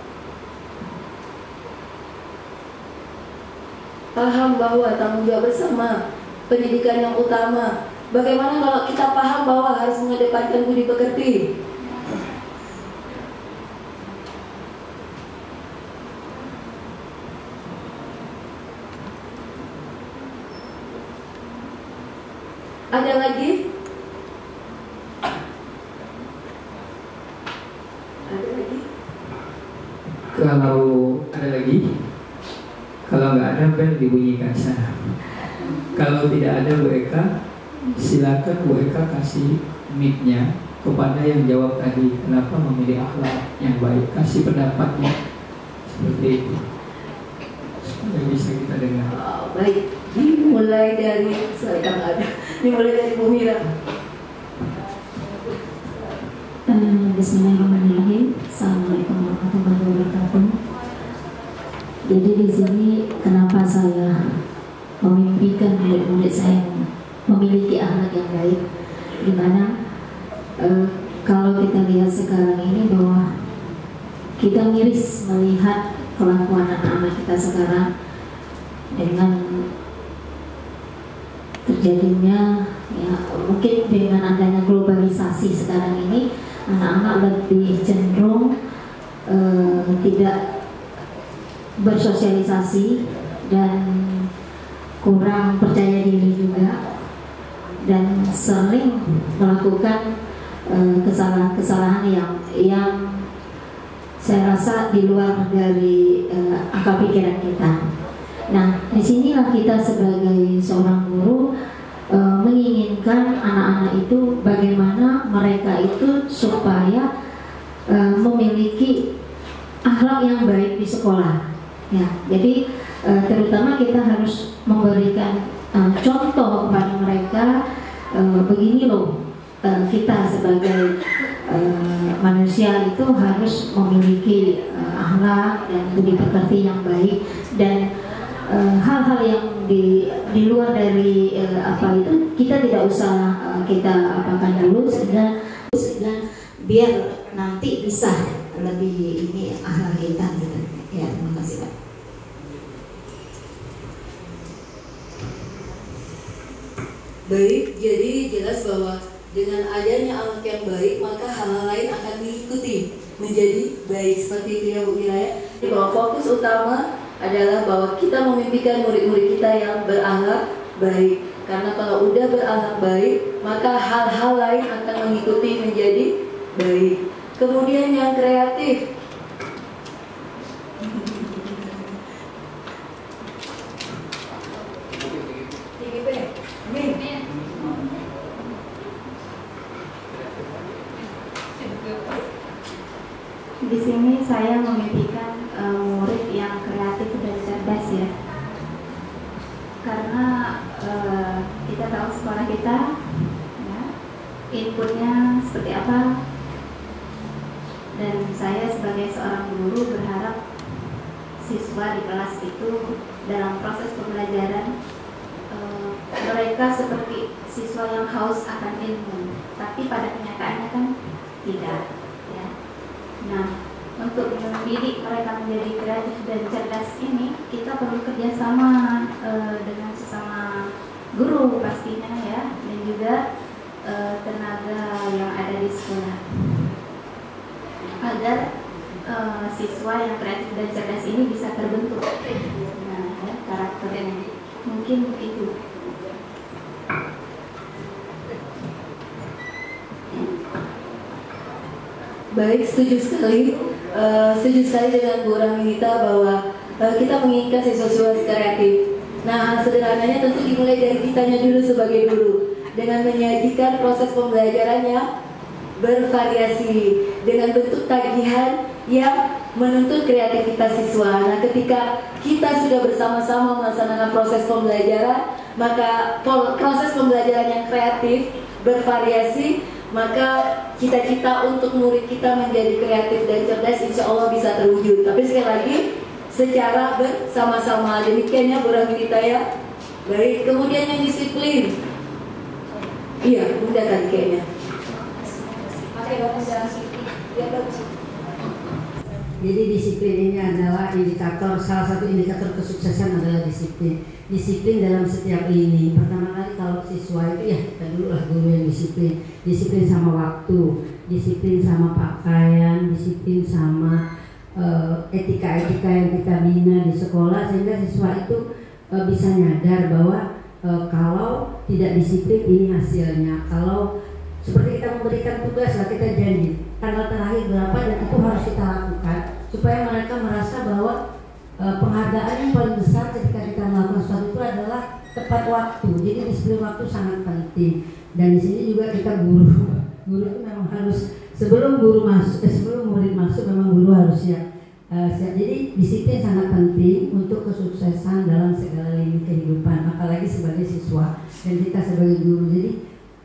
Paham bahwa tanggung jawab bersama, pendidikan yang utama. Bagaimana kalau kita paham bahwa harus mengedepankan budi pekerti? Ada lagi? Ada lagi? Kalau ada lagi, kalau nggak ada bel dibunyikan sana. Kalau tidak ada Bu Eka, silakan Bu Eka kasih mic-nya kepada yang jawab tadi. Kenapa memilih akhlak yang baik? Kasih pendapatnya seperti itu supaya bisa kita dengar. Baik, dimulai dari silakan ada. Dimulai dari Bu Mira. Bismillahirrahmanirrahim. Assalamualaikum warahmatullahi wabarakatuh. Jadi di sini kenapa saya memimpikan murid-murid saya memiliki akhlak yang baik, dimana kalau kita lihat sekarang ini bahwa kita miris melihat kelakuan anak-anak kita sekarang dengan terjadinya ya mungkin dengan adanya globalisasi sekarang ini, anak-anak lebih cenderung tidak bersosialisasi dan kurang percaya diri juga, dan sering melakukan kesalahan-kesalahan yang saya rasa di luar dari akal pikiran kita. Nah, disinilah kita sebagai seorang guru menginginkan anak-anak itu bagaimana mereka itu supaya memiliki akhlak yang baik di sekolah. Ya, jadi terutama kita harus memberikan contoh kepada mereka, begini loh kita sebagai manusia itu harus memiliki akhlak dan budi pekerti yang baik, dan hal-hal yang di luar dari apa itu kita tidak usah kita apakan dulu, dan biar nanti bisa lebih ini akhlak kita gitu. Ya, terima kasih Pak. Baik, jadi jelas bahwa dengan adanya anak yang baik, maka hal-hal lain akan mengikuti menjadi baik. Seperti itu ya Bu Wilaya. Jadi bahwa fokus utama adalah bahwa kita memimpikan murid-murid kita yang berakhlak baik. Karena kalau udah berakhlak baik, maka hal-hal lain akan mengikuti menjadi baik. Kemudian yang kreatif. Di sini saya memimpikan murid yang kreatif dan cerdas ya, karena kita tahu sekolah kita ya, inputnya seperti apa, dan saya sebagai seorang guru berharap siswa di kelas itu dalam proses pembelajaran mereka seperti siswa yang haus akan ilmu, tapi pada kenyataannya kan tidak. Nah, untuk mendidik mereka menjadi kreatif dan cerdas ini, kita perlu kerjasama dengan sesama guru pastinya ya, dan juga tenaga yang ada di sekolah, agar siswa yang kreatif dan cerdas ini bisa terbentuk. Nah, ya, karakternya mungkin begitu. Baik, setuju sekali dengan Bu Raminita bahwa kita menginginkan siswa-siswa kreatif. Nah, sederhananya tentu dimulai dari kitanya dulu sebagai guru, dengan menyajikan proses pembelajarannya bervariasi dengan bentuk tagihan yang menuntut kreativitas siswa. Nah, ketika kita sudah bersama-sama melaksanakan proses pembelajaran, maka proses pembelajaran yang kreatif bervariasi, maka cita-cita untuk murid kita menjadi kreatif dan cerdas insya Allah bisa terwujud. Tapi sekali lagi secara bersama-sama. Demikiannya Bu Raminita ya. Baik, kemudian yang disiplin. Iya, Bunda tadi kayaknya. Jadi disiplin ini adalah indikator, salah satu indikator kesuksesan adalah disiplin. Disiplin dalam setiap lini. Pertama kali kalau siswa itu ya kita dulu lah guru yang disiplin. Disiplin sama waktu, disiplin sama pakaian, disiplin sama etika-etika yang kita bina di sekolah, sehingga siswa itu bisa nyadar bahwa kalau tidak disiplin ini hasilnya. Kalau seperti kita memberikan tugas lah, kita janji tanggal terakhir berapa dan itu harus kita lakukan supaya mereka merasa bahwa penghargaan yang paling besar ketika kita melakukan sesuatu itu adalah tepat waktu. Jadi disiplin waktu sangat penting. Dan di sini juga kita guru itu memang harus sebelum murid masuk memang guru harus siap. Jadi disiplin sangat penting untuk kesuksesan dalam segala lini kehidupan, apalagi sebagai siswa dan kita sebagai guru. Jadi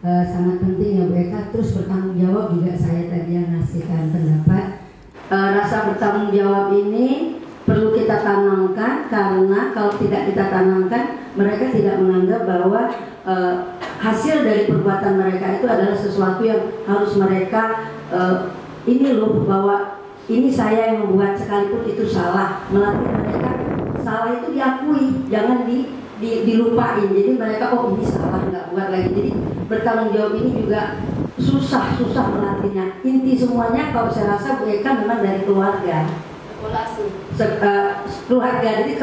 sangat penting ya Bu Eka. Terus bertanggung jawab juga, saya tadi yang ngasihkan pendapat. Rasa bertanggung jawab ini perlu kita tanamkan, karena kalau tidak kita tanamkan, mereka tidak menganggap bahwa hasil dari perbuatan mereka itu adalah sesuatu yang harus mereka ini loh, bahwa ini saya yang membuat sekalipun itu salah. Melatih mereka salah itu diakui, jangan dilupain. Jadi mereka ini salah, nggak buat lagi. Jadi bertanggung jawab ini juga susah melatihnya. Inti semuanya kalau saya rasa Bu Eka memang dari keluarga. Keluarga. Jadi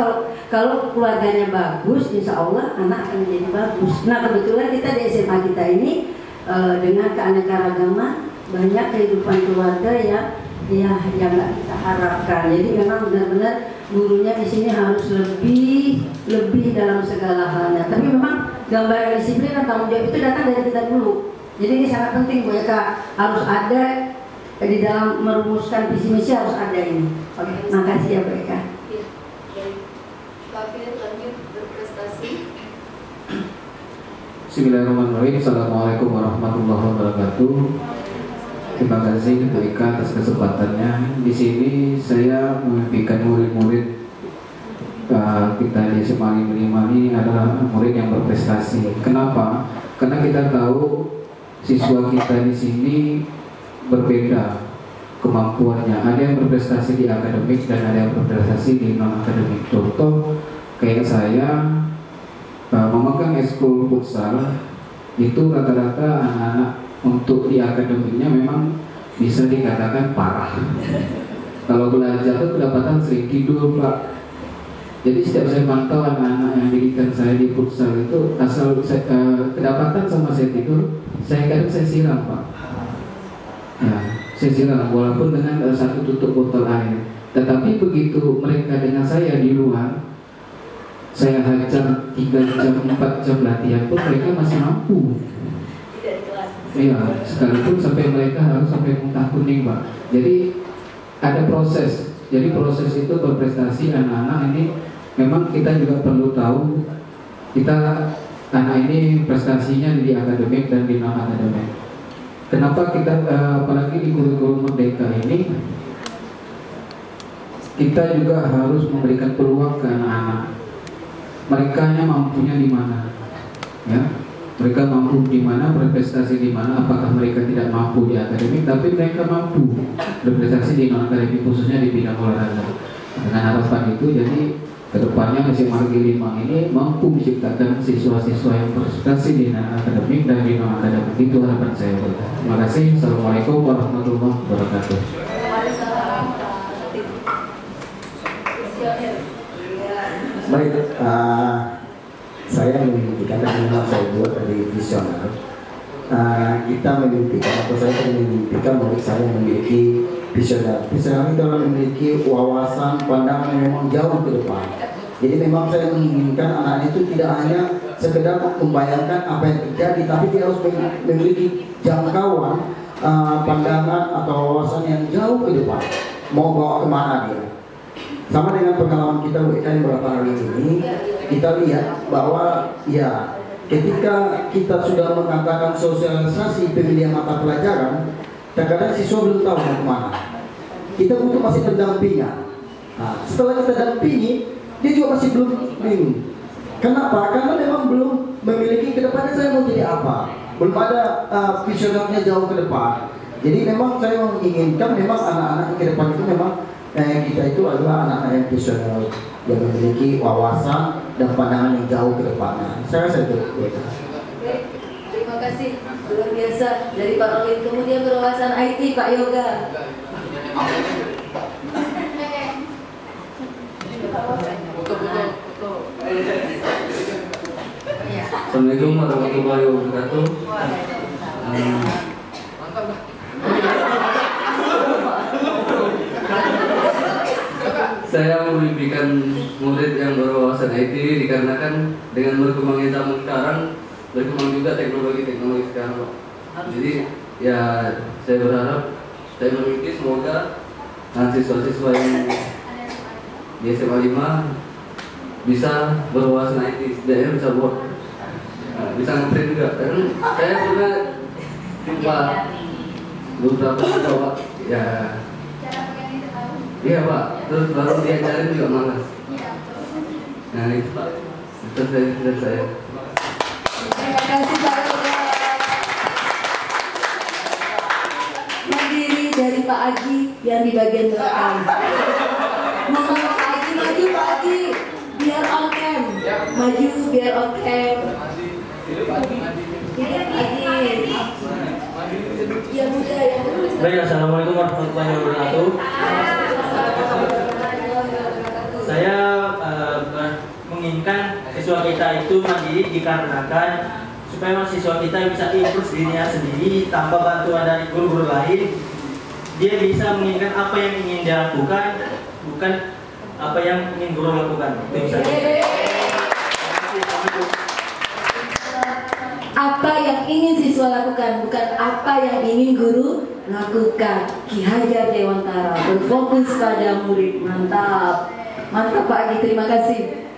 kalau keluarganya bagus, insya Allah anak akan menjadi bagus. Nah, kebetulan kita di SMA kita ini dengan keanekaragaman banyak kehidupan keluarga yang nggak kita harapkan. Jadi memang benar-benar gurunya di sini harus lebih dalam segala halnya. Tapi memang gambaran disiplin dan tanggung jawab itu datang dari kita dulu. Jadi ini sangat penting Bu Eka, harus ada di dalam merumuskan visi misi, harus ada ini. Oke, makasih ya Bu Eka. Lanjut berprestasi. Bismillahirrahmanirrahim. Assalamualaikum warahmatullahi wabarakatuh. Terima kasih Ibu Ika atas kesempatannya. Di sini saya memimpikan murid-murid kita di SMA 55 ini adalah murid yang berprestasi. Kenapa? Karena kita tahu siswa kita di sini berbeda kemampuannya. Ada yang berprestasi di akademik dan ada yang berprestasi di non akademik. Contoh kayak saya memegang ekskul futsal, itu rata-rata anak-anak untuk di akademiknya memang bisa dikatakan parah. Kalau belajar tuh kedapatan sering tidur, Pak. Jadi setiap saya pantau anak-anak yang didikan saya di futsal itu asal kedapatan sama saya tidur, kadang saya siram, Pak. Ya, saya siram walaupun dengan satu tutup botol air. Tetapi begitu mereka dengan saya di luar, saya hajar 3 jam 4 jam latihan pun mereka masih mampu. Iya, sekalipun sampai mereka harus sampai muntah kuning, Pak. Jadi ada proses. Jadi proses itu berprestasi anak-anak ini memang kita juga perlu tahu kita anak ini prestasinya di akademik dan di non akademik. Kenapa kita apalagi di kurikulum merdeka ini kita juga harus memberikan peluang ke anak-anak. Mereka mampunya di mana, ya? Mereka mampu di mana, berprestasi di mana. Apakah mereka tidak mampu di akademik, tapi mereka mampu berprestasi di non akademik, khususnya di bidang olahraga. Dengan harapan itu, jadi kedepannya SMA 55 ini mampu menciptakan siswa-siswa yang berprestasi di non akademik dan di non akademik. Itu harapan saya. Terima kasih. Assalamualaikum warahmatullahi wabarakatuh. Baik, saya memimpikan dan memang saya buat dari visioner. Kita memimpikan atau saya memimpikan murid saya memiliki visioner. Visioner itu adalah memiliki wawasan pandangan yang memang jauh ke depan. Jadi memang saya menginginkan anak itu tidak hanya sekedar membayangkan apa yang terjadi, tapi dia harus memiliki jangkauan pandangan atau wawasan yang jauh ke depan. Mau bawa kemana dia? Sama dengan pengalaman kita beberapa hari ini, kita lihat bahwa ya ketika kita sudah mengatakan sosialisasi pemilihan mata pelajaran, terkadang siswa belum tahu mau kemana. Kita butuh masih pendampingan. Nah, setelah kita dampingi, dia juga masih belum bingung. Kenapa? Karena memang belum memiliki ke depannya saya mau jadi apa. Belum ada visionernya jauh ke depan. Jadi memang saya menginginkan memang anak-anak ke depan itu memang kita itu adalah anak-anak yang visioner yang memiliki wawasan dan pandangan yang jauh ke depannya. Saya rasa itu. Terima kasih, luar biasa dari Pak Rolin. Kemudian berwawasan IT Pak Yoga. Assalamualaikum warahmatullahi wabarakatuh. Saya memimpikan murid yang berwawasan IT dikarenakan dengan berkembangnya zaman sekarang, berkembang juga teknologi sekarang, Pak. Jadi ya saya berharap, saya memimpi semoga siswa-siswa yang di SMA 5 bisa berwawasan IT, setidaknya bisa buat, bisa nge-print juga. Karena saya pernah jumpa beberapa siswa, Pak, ya. Iya, Pak, terus baru diajarin juga malas. Nah itu, Pak, itu saya. Terima kasih Pak Yoga. Mandiri dari Pak Aji yang di bagian belakang. Mama Pak Aji, maju Pak Aji, biar on cam. Maju biar on cam. Tidak Aji. Ya muda ya. Baik, assalamualaikum warahmatullahi wabarakatuh. Saya menginginkan siswa kita itu mandiri dikarenakan supaya siswa kita bisa improve dirinya sendiri tanpa bantuan dari guru-guru lain. Dia bisa menginginkan apa yang ingin dia lakukan, bukan apa yang ingin guru lakukan. Itu saja. Apa yang ingin siswa lakukan, bukan apa yang ingin guru lakukan. Ki Hajar Dewantara berfokus pada murid. Mantap, mantap Pak Agi, terima kasih.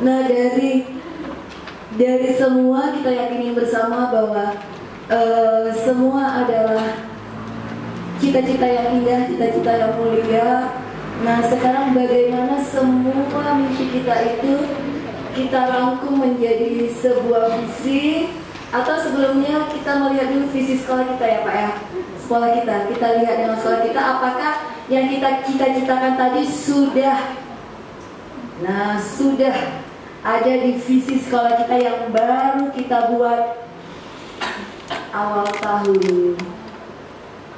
Nah, dari semua kita yakini bersama bahwa semua adalah cita-cita yang indah, cita-cita yang mulia. Nah, sekarang bagaimana semua mimpi kita itu kita rangkum menjadi sebuah visi, atau sebelumnya kita melihat dulu visi sekolah kita ya Pak ya. Sekolah kita lihat dengan sekolah kita apakah yang kita cita-citakan tadi sudah ada di visi sekolah kita yang baru kita buat awal tahun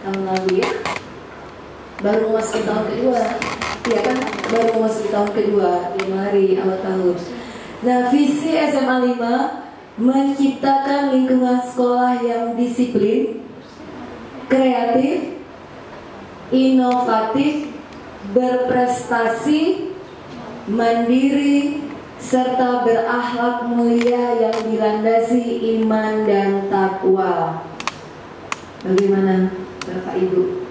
lalu ya. Baru masuk tahun kedua, iya kan? Baru masuk tahun kedua, Januari awal tahun. Nah, visi SMA 5 menciptakan lingkungan sekolah yang disiplin, kreatif, inovatif, berprestasi, mandiri, serta berakhlak mulia yang dilandasi iman dan takwa. Bagaimana Bapak Ibu?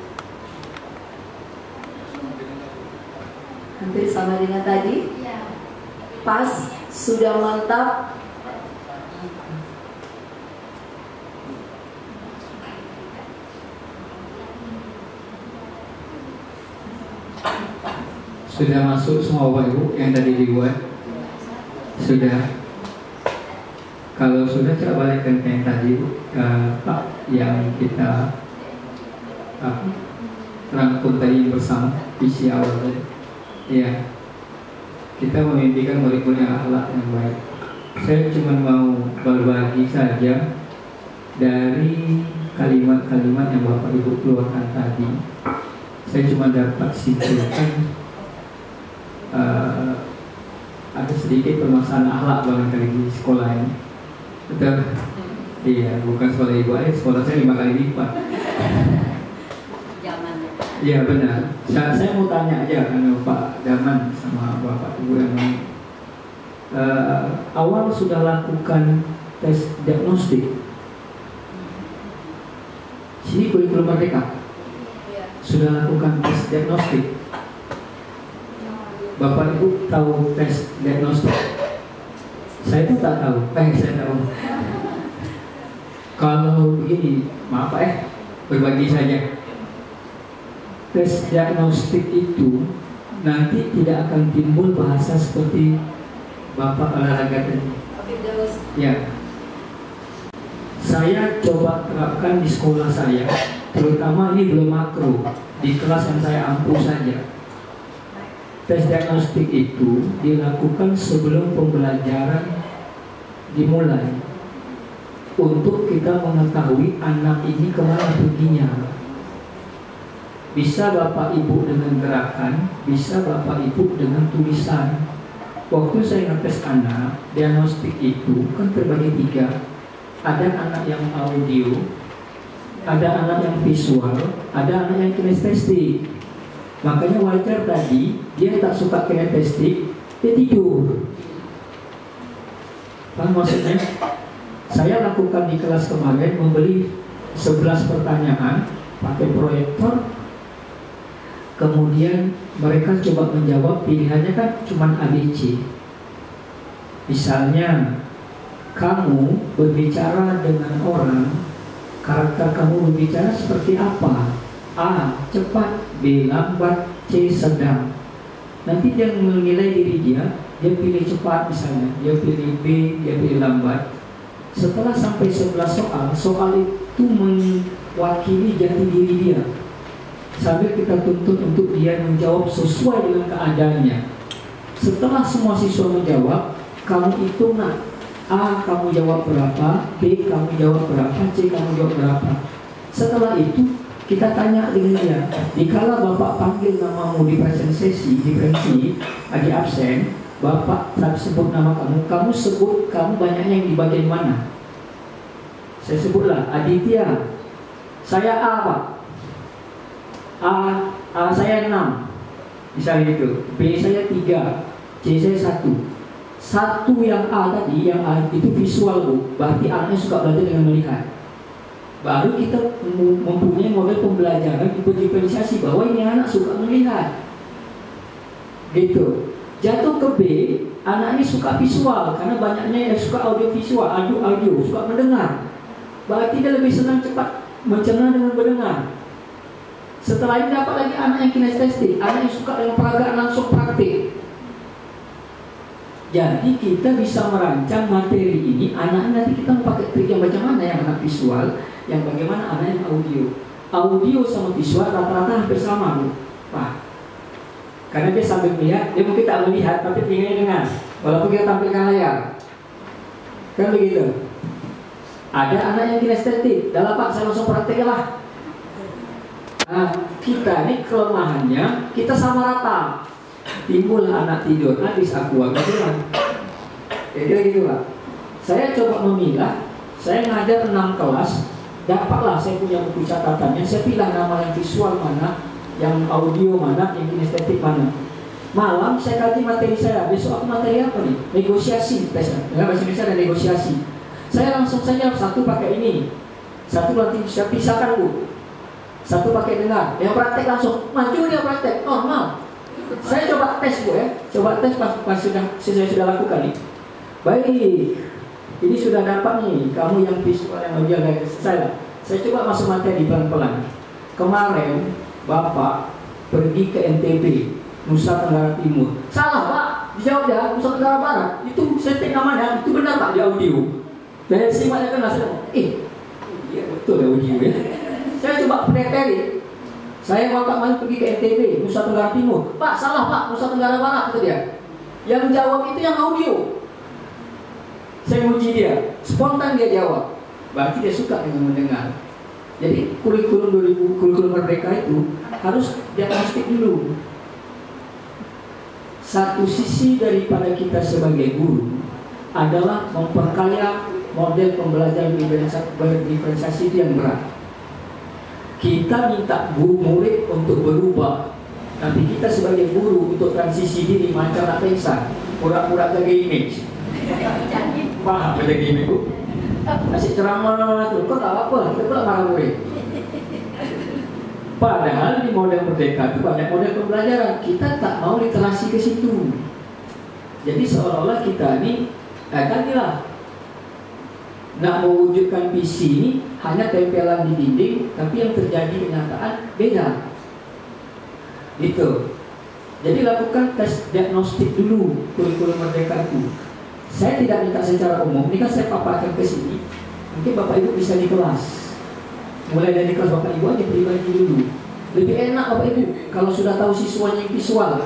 Hampir sama dengan tadi? Pas, sudah mantap. Sudah masuk semua Bapak Ibu yang tadi dibuat? Sudah. Kalau sudah coba balikkan ke yang tadi Pak, yang kita rangkum tadi bersama visi awal tadi. Ya, kita memimpikan murid-murid yang akhlak yang baik. Saya cuma mau berbagi saja dari kalimat-kalimat yang Bapak Ibu keluarkan tadi. Saya cuma dapat simpulkan ada sedikit permasalahan akhlak barangkali di sekolah ini. Betul? Iya, bukan sekolah ibu aja, sekolah saya 5 kali lipat. Iya benar. Saya mau tanya aja kan Pak Daman sama Bapak Ibu yang lain. Awal sudah lakukan tes diagnostik. Sini kurikulum Merdeka sudah lakukan tes diagnostik. Bapak Ibu tahu tes diagnostik? Saya tuh tak tahu. Saya tahu. Kalau begini, maaf Pak berbagi saja. Tes diagnostik itu nanti tidak akan timbul bahasa seperti Bapak olahraga tadi. Ya. Saya coba terapkan di sekolah saya, terutama ini belum makro, di kelas yang saya ampuh saja. Tes diagnostik itu dilakukan sebelum pembelajaran dimulai, untuk kita mengetahui anak ini kemana perginya. Bisa Bapak Ibu dengan gerakan, bisa Bapak Ibu dengan tulisan. Waktu saya ngetes anak, diagnostik itu kan terbagi 3. Ada anak yang audio, ada anak yang visual, ada anak yang kinestetik. Makanya wajar tadi dia tak suka kinestetik, dia tidur. Paham maksudnya? Saya lakukan di kelas kemarin, membeli 11 pertanyaan pakai proyektor. Kemudian mereka coba menjawab, pilihannya kan cuma ABC. Misalnya, kamu berbicara dengan orang, karakter kamu berbicara seperti apa? A. Cepat, B. Lambat, C. Sedang. Nanti dia menilai diri dia pilih cepat misalnya, dia pilih B, dia pilih lambat. Setelah sampai 11 soal itu mewakili jati diri dia. Sambil kita tuntut untuk dia menjawab sesuai dengan keadaannya. Setelah semua siswa menjawab, kamu hitung A kamu jawab berapa, B kamu jawab berapa, C kamu jawab berapa. Setelah itu kita tanya dengan dia, dikala Bapak panggil namamu di presentasi, di pensi, di absen, Bapak tak sebut nama kamu sebut kamu banyaknya yang di bagian mana? Saya sebutlah Aditya, saya A Pak. A saya 6, misalnya gitu. B saya 3, C saya 1. Satu yang A tadi, yang A itu visual Bu, berarti anaknya suka belajar dengan melihat. Baru kita mempunyai model pembelajaran diferensiasi bahwa ini anak suka melihat. Gitu. Jatuh ke B, anak ini suka visual karena banyaknya yang suka audio visual, audio, suka mendengar. Berarti dia lebih senang cepat mencerna dengan mendengar. Setelah ini dapat lagi anak yang kinestetik, anak yang suka dengan peragaan langsung praktik. Jadi kita bisa merancang materi ini, anak nanti kita mau pakai trik yang bagaimana yang anak visual, yang bagaimana anak yang audio. Audio sama visual rata-rata hampir sama, Bu. Pak. Karena dia sambil melihat, dia mungkin tak melihat tapi tinggalnya dengar. Walaupun kita tampilkan layar. Kan begitu. Ada anak yang kinestetik, dah Pak, saya langsung praktek lah. Nah, kita ini kelemahannya, kita sama rata. Timbul anak tidur, habis aku agak bilang. Kira-kira gitu Pak. Saya coba memilah, saya ngajar 6 kelas, dapatlah saya punya buku catatannya, saya pilih nama yang visual mana, yang audio mana, yang kinestetik mana. Malam saya kaji materi saya, besok aku materi apa nih? Negosiasi, dengan bahasa Indonesia ada negosiasi. Saya langsung saja satu pakai ini, satu nanti saya pisahkan Bu, satu pakai dengar, yang praktek langsung, maju dia praktek, normal. Saya coba tes Bu ya, coba tes pas saya sudah lakukan nih. Baik, ini sudah dapat nih, kamu yang visual yang audio dari saya. Saya coba masuk materi pelan-pelan. Kemarin Bapak pergi ke NTB, Nusa Tenggara Timur. Salah Pak, dijawab ya, Nusa Tenggara Barat. Itu setting namanya, itu benar Pak di audio. Saya simaknya kan saya iya betul ya audio ya. Saya coba preteri. Saya Bapak main pergi ke NTB, Nusa Tenggara Timur. Pak, salah Pak, Nusa Tenggara Barat itu dia. Yang jawab itu yang audio. Saya uji dia, spontan dia jawab. Berarti dia suka dengan mendengar. Jadi kurikulum Merdeka itu harus diagnostik dulu. Satu sisi daripada kita sebagai guru adalah memperkaya model pembelajaran berdiferensiasi itu yang berat. Kita minta guru murid untuk berubah, tapi kita sebagai guru untuk transisi diri macam nak pingsan, pura-pura jaga image. Paham jaga image Bu? Kasih ceramah tu, kau tak apa, kita pula marah murid. Padahal di model Merdeka itu banyak model pembelajaran, kita tak mau literasi ke situ. Jadi seolah-olah kita ini, tadilah nak mewujudkan visi ini hanya tempelan di dinding, tapi yang terjadi kenyataan beda. Gitu. Jadi lakukan tes diagnostik dulu kurikulum Merdeka itu. Saya tidak minta secara umum, ini kan saya paparkan ke sini. Mungkin Bapak Ibu bisa di kelas. Mulai dari kelas Bapak Ibu aja pribadi dulu. Lebih enak Bapak Ibu kalau sudah tahu siswanya yang visual,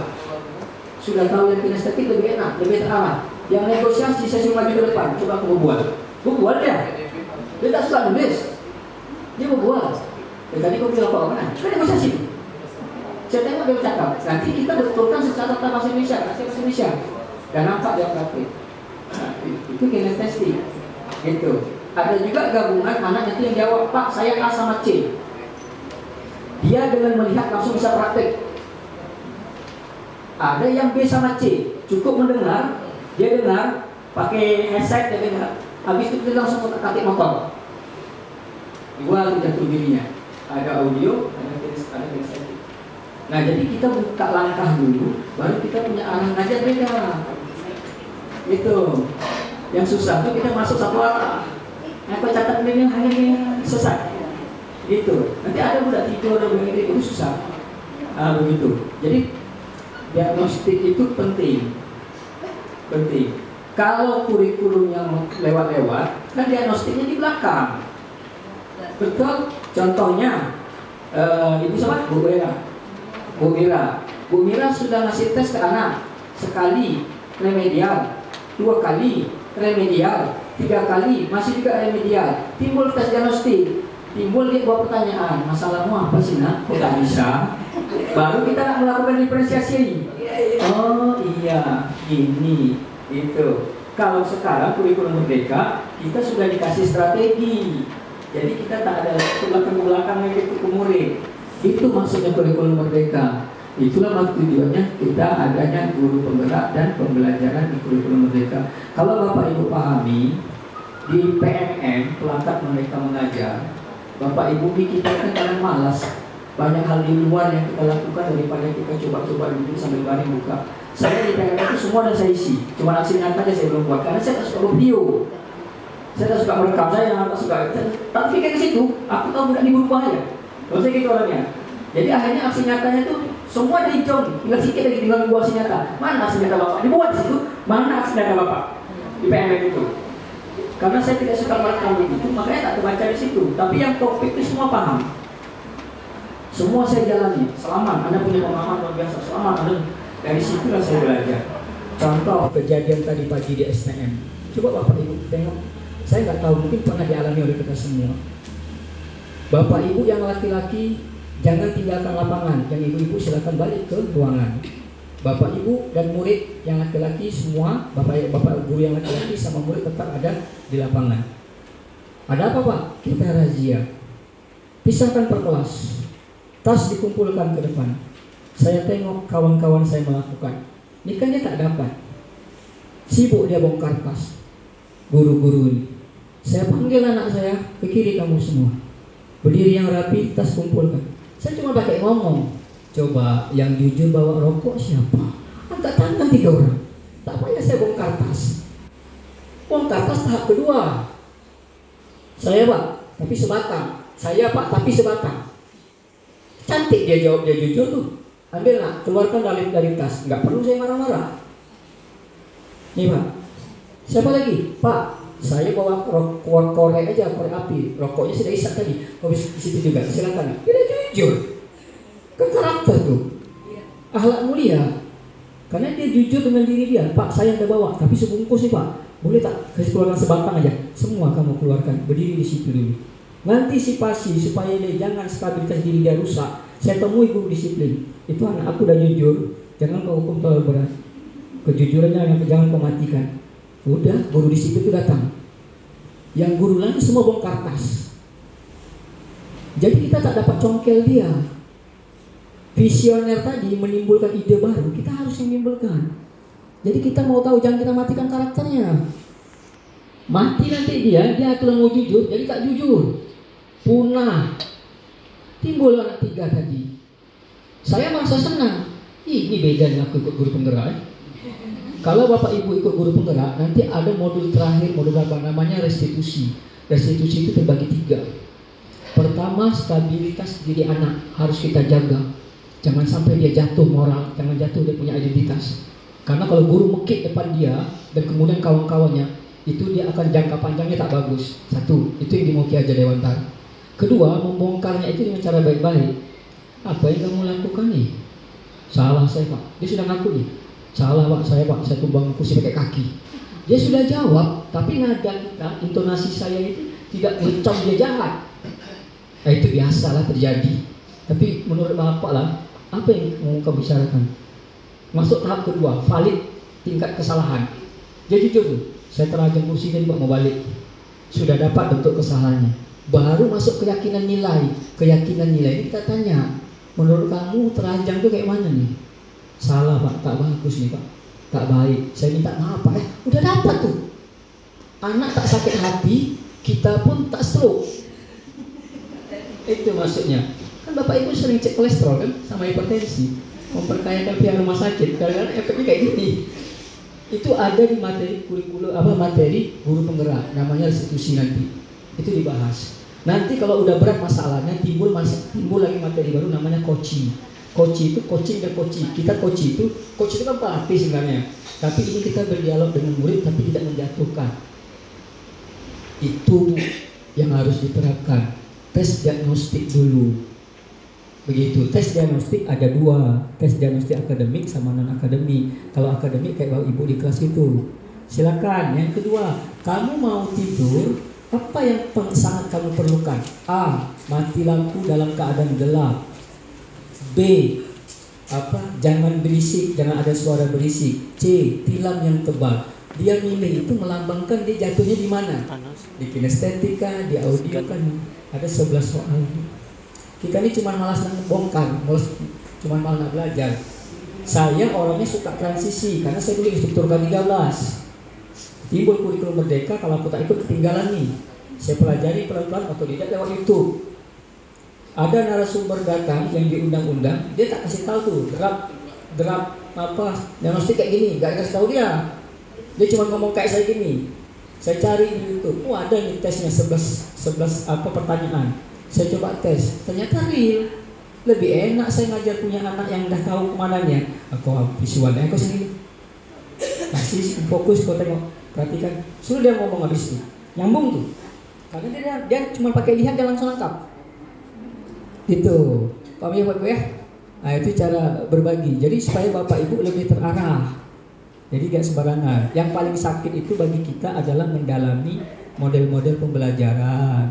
sudah tahu yang kinestetik, lebih enak, lebih terarah. Yang negosiasi saya suruh maju ke depan, coba aku buat. Buat dia. Dia tak suka nulis. Dia mau buat. Tadi kau bilang apa mana? Kan negosiasi. Saya tengok dia bercakap. Nanti kita betulkan secara bahasa Indonesia, bahasa Indonesia. Dan nampak dia praktik. Nah, itu kinestetik. Gitu. Ada juga gabungan anak nanti yang jawab, Pak saya A sama C. Dia dengan melihat langsung bisa praktik. Ada yang B sama C, cukup mendengar, dia dengar, pakai headset dia dengar. Habis itu dia langsung ketik motor. Dua jatuh dirinya. Ada audio, ada kinestetik. Nah jadi kita buka langkah dulu, baru kita punya arah ngajar beda. Gitu. Yang susah tuh kita masuk satu arah. Aku catat ini hanya selesai. Gitu. Nanti ada budak tidur, ada budak itu susah. Begitu. Jadi diagnostik itu penting. Penting. Kalau kurikulum yang lewat-lewat, kan diagnostiknya di belakang. Betul. Contohnya, ibu siapa? Bu Mira. Bu Mira. Bu Mira sudah ngasih tes ke anak. Sekali remedial, 2 kali remedial, 3 kali masih juga remedial. Timbul tes diagnostik. Timbul dia buat pertanyaan, masalahmu apa sih nak? Kok gak bisa? Baru kita nak melakukan diferensiasi. Oh iya, ini itu. Kalau sekarang kurikulum Merdeka kita sudah dikasih strategi. Jadi kita tak ada belakang lagi ke murid. Itu maksudnya kurikulum Merdeka. Itulah tujuannya kita adanya guru penggerak dan pembelajaran di kurikulum Merdeka. Kalau Bapak Ibu pahami di PMM pelangkat Merdeka Mengajar, Bapak Ibu kita kan kadang malas banyak hal di luar yang kita lakukan daripada kita coba-coba duduk sambil baring buka. Saya di PMK itu semua dan saya isi, cuma aksi nyata aja saya belum buat karena saya tak suka video, saya tak suka merekam, saya tak suka. Tak pikir ke situ, aku tahu bukan ini berbahaya. Kalau saya gitu orangnya. Jadi akhirnya aksi nyatanya itu semua dari hijau, tinggal sikit lagi tinggal buat aksi nyata. Mana aksi nyata Bapak? Dibuat di situ. Mana aksi nyata Bapak? Di PMK itu. Karena saya tidak suka merekam itu, makanya tak terbaca di situ. Tapi yang topik itu semua paham. Semua saya jalani. Selamat, Anda punya pemahaman luar biasa. Selamat, Anda. Dari situlah saya belajar. Contoh kejadian tadi pagi di STM. Coba Bapak Ibu tengok. Saya nggak tahu, mungkin pernah dialami oleh kita semua. Bapak Ibu yang laki-laki jangan tinggalkan lapangan. Yang ibu-ibu silakan balik ke ruangan. Bapak Ibu dan murid yang laki-laki semua, Bapak guru yang laki-laki sama murid tetap ada di lapangan. Ada apa Pak? Kita razia. Pisahkan per kelas. Tas dikumpulkan ke depan. Saya tengok kawan-kawan saya melakukan. Ini kan dia tak dapat. Sibuk dia bongkar tas. Guru-guru ini. Saya panggil anak saya, ke kiri kamu semua. Berdiri yang rapi, tas kumpulkan. Saya cuma pakai ngomong. Coba yang jujur bawa rokok siapa? Angkat tangan 3 orang. Tak payah saya bongkar tas. Bongkar tas tahap kedua. Saya Pak, tapi sebatang. Saya Pak, tapi sebatang. Cantik dia jawab, dia jujur tuh. Ambil nak, keluarkan dari tas. Nggak perlu saya marah-marah. Nih Pak, siapa lagi? Pak, saya bawa korek aja, korek api. Rokoknya sudah isap tadi. Habis di situ juga, silakan. Dia jujur. Kan karakter tuh. Akhlak mulia. Karena dia jujur dengan diri dia. Pak, saya udah bawa, tapi sebungkus nih Pak. Boleh tak kasih keluarkan sebatang aja? Semua kamu keluarkan. Berdiri di situ dulu. Antisipasi supaya dia jangan stabilitas diri dia rusak. Saya temui guru disiplin. Itu anak aku udah jujur. Jangan kau hukum terlalu berat. Kejujurannya yang jangan kau matikan. Udah, guru disiplin itu datang. Yang guru lain semua bongkar tas. Jadi kita tak dapat congkel dia. Visioner tadi menimbulkan ide baru. Kita harus menimbulkan. Jadi kita mau tahu, jangan kita matikan karakternya. Mati nanti dia kalau mau jujur, jadi tak jujur. Punah. Timbul anak 3 tadi. Saya merasa senang. Ini bedanya aku ikut guru penggerak. Kalau Bapak Ibu ikut guru penggerak, nanti ada modul terakhir, modul apa namanya restitusi. Restitusi itu terbagi 3. Pertama, stabilitas diri anak harus kita jaga. Jangan sampai dia jatuh moral, jangan jatuh dia punya identitas. Karena kalau guru mekik depan dia dan kemudian kawan-kawannya, itu dia akan jangka panjangnya tak bagus. 1, itu yang dimau Ki Hajar Dewantara. Kedua, membongkarnya itu dengan cara baik-baik. Apa yang kamu lakukan nih? Salah saya Pak. Dia sudah ngaku nih. Salah Pak, saya tumbang kursi pakai kaki. Dia sudah jawab, tapi nada kita, intonasi saya itu tidak mencam dia jahat. Nah, itu biasalah terjadi. Tapi menurut Bapak lah, apa yang mau kau bicarakan? Masuk tahap kedua, valid tingkat kesalahan. Dia jujur tuh, saya terajang kursi tadi Pak mau balik. Sudah dapat bentuk kesalahannya. Baru masuk keyakinan nilai. Keyakinan nilai ini kita tanya, menurut kamu teranjang tuh kayak mana nih? Salah Pak, tak bagus nih Pak, tak baik. Saya minta maaf Pak. Udah dapat tuh. Anak tak sakit hati, kita pun tak stroke. Itu maksudnya. Kan Bapak Ibu sering cek kolesterol kan, sama hipertensi, memperkayakan pihak rumah sakit. Kadang-kadang efeknya kayak gini. Itu ada di materi kurikulum materi guru penggerak, namanya restitusi nanti. Itu dibahas. Nanti kalau udah berat masalahnya timbul lagi materi baru namanya coaching. Coaching itu coaching dan coaching. Kita coach itu kan pelatih sebenarnya. Tapi ini kita berdialog dengan murid tapi tidak menjatuhkan. Itu yang harus diterapkan. Tes diagnostik dulu. Begitu. Tes diagnostik ada 2. Tes diagnostik akademik sama non akademik. Kalau akademik kayak Bapak Ibu di kelas itu. Silakan. Yang kedua, kamu mau tidur, apa yang sangat kamu perlukan? A. Mati lampu dalam keadaan gelap. B. Jangan berisik, jangan ada suara berisik. C. Tilam yang tebal. Dia milih itu melambangkan dia jatuhnya di mana? Di kinestetika, di audio kan ada 11 soal. Kita ini cuma malas bongkar, cuma malas nak belajar. Saya orangnya suka transisi karena saya dulu instruktur K13. Timbul kurikulum merdeka, kalau aku tak ikut ketinggalan nih. Saya pelajari pelan-pelan otodidak lewat YouTube. Ada narasumber datang yang diundang-undang, dia tak kasih tahu tuh draft apa diagnostik kayak gini, gak kasih tahu dia. Dia cuma ngomong kayak saya gini. Saya cari di YouTube, ada nih tesnya 11 apa pertanyaan. Saya coba tes, ternyata real. Lebih enak saya ngajar punya anak yang udah tahu kemananya. Aku visualnya, aku sendiri. Kasih fokus, kau tengok, perhatikan. Suruh dia ngomong habis itu, nyambung tuh. Karena dia cuma pakai lihat dia langsung lengkap. Gitu, paham ya Bapak Ibu ya? Nah itu cara berbagi. Jadi supaya Bapak Ibu lebih terarah. Jadi gak sembarangan. Yang paling sakit itu bagi kita adalah mendalami model-model pembelajaran.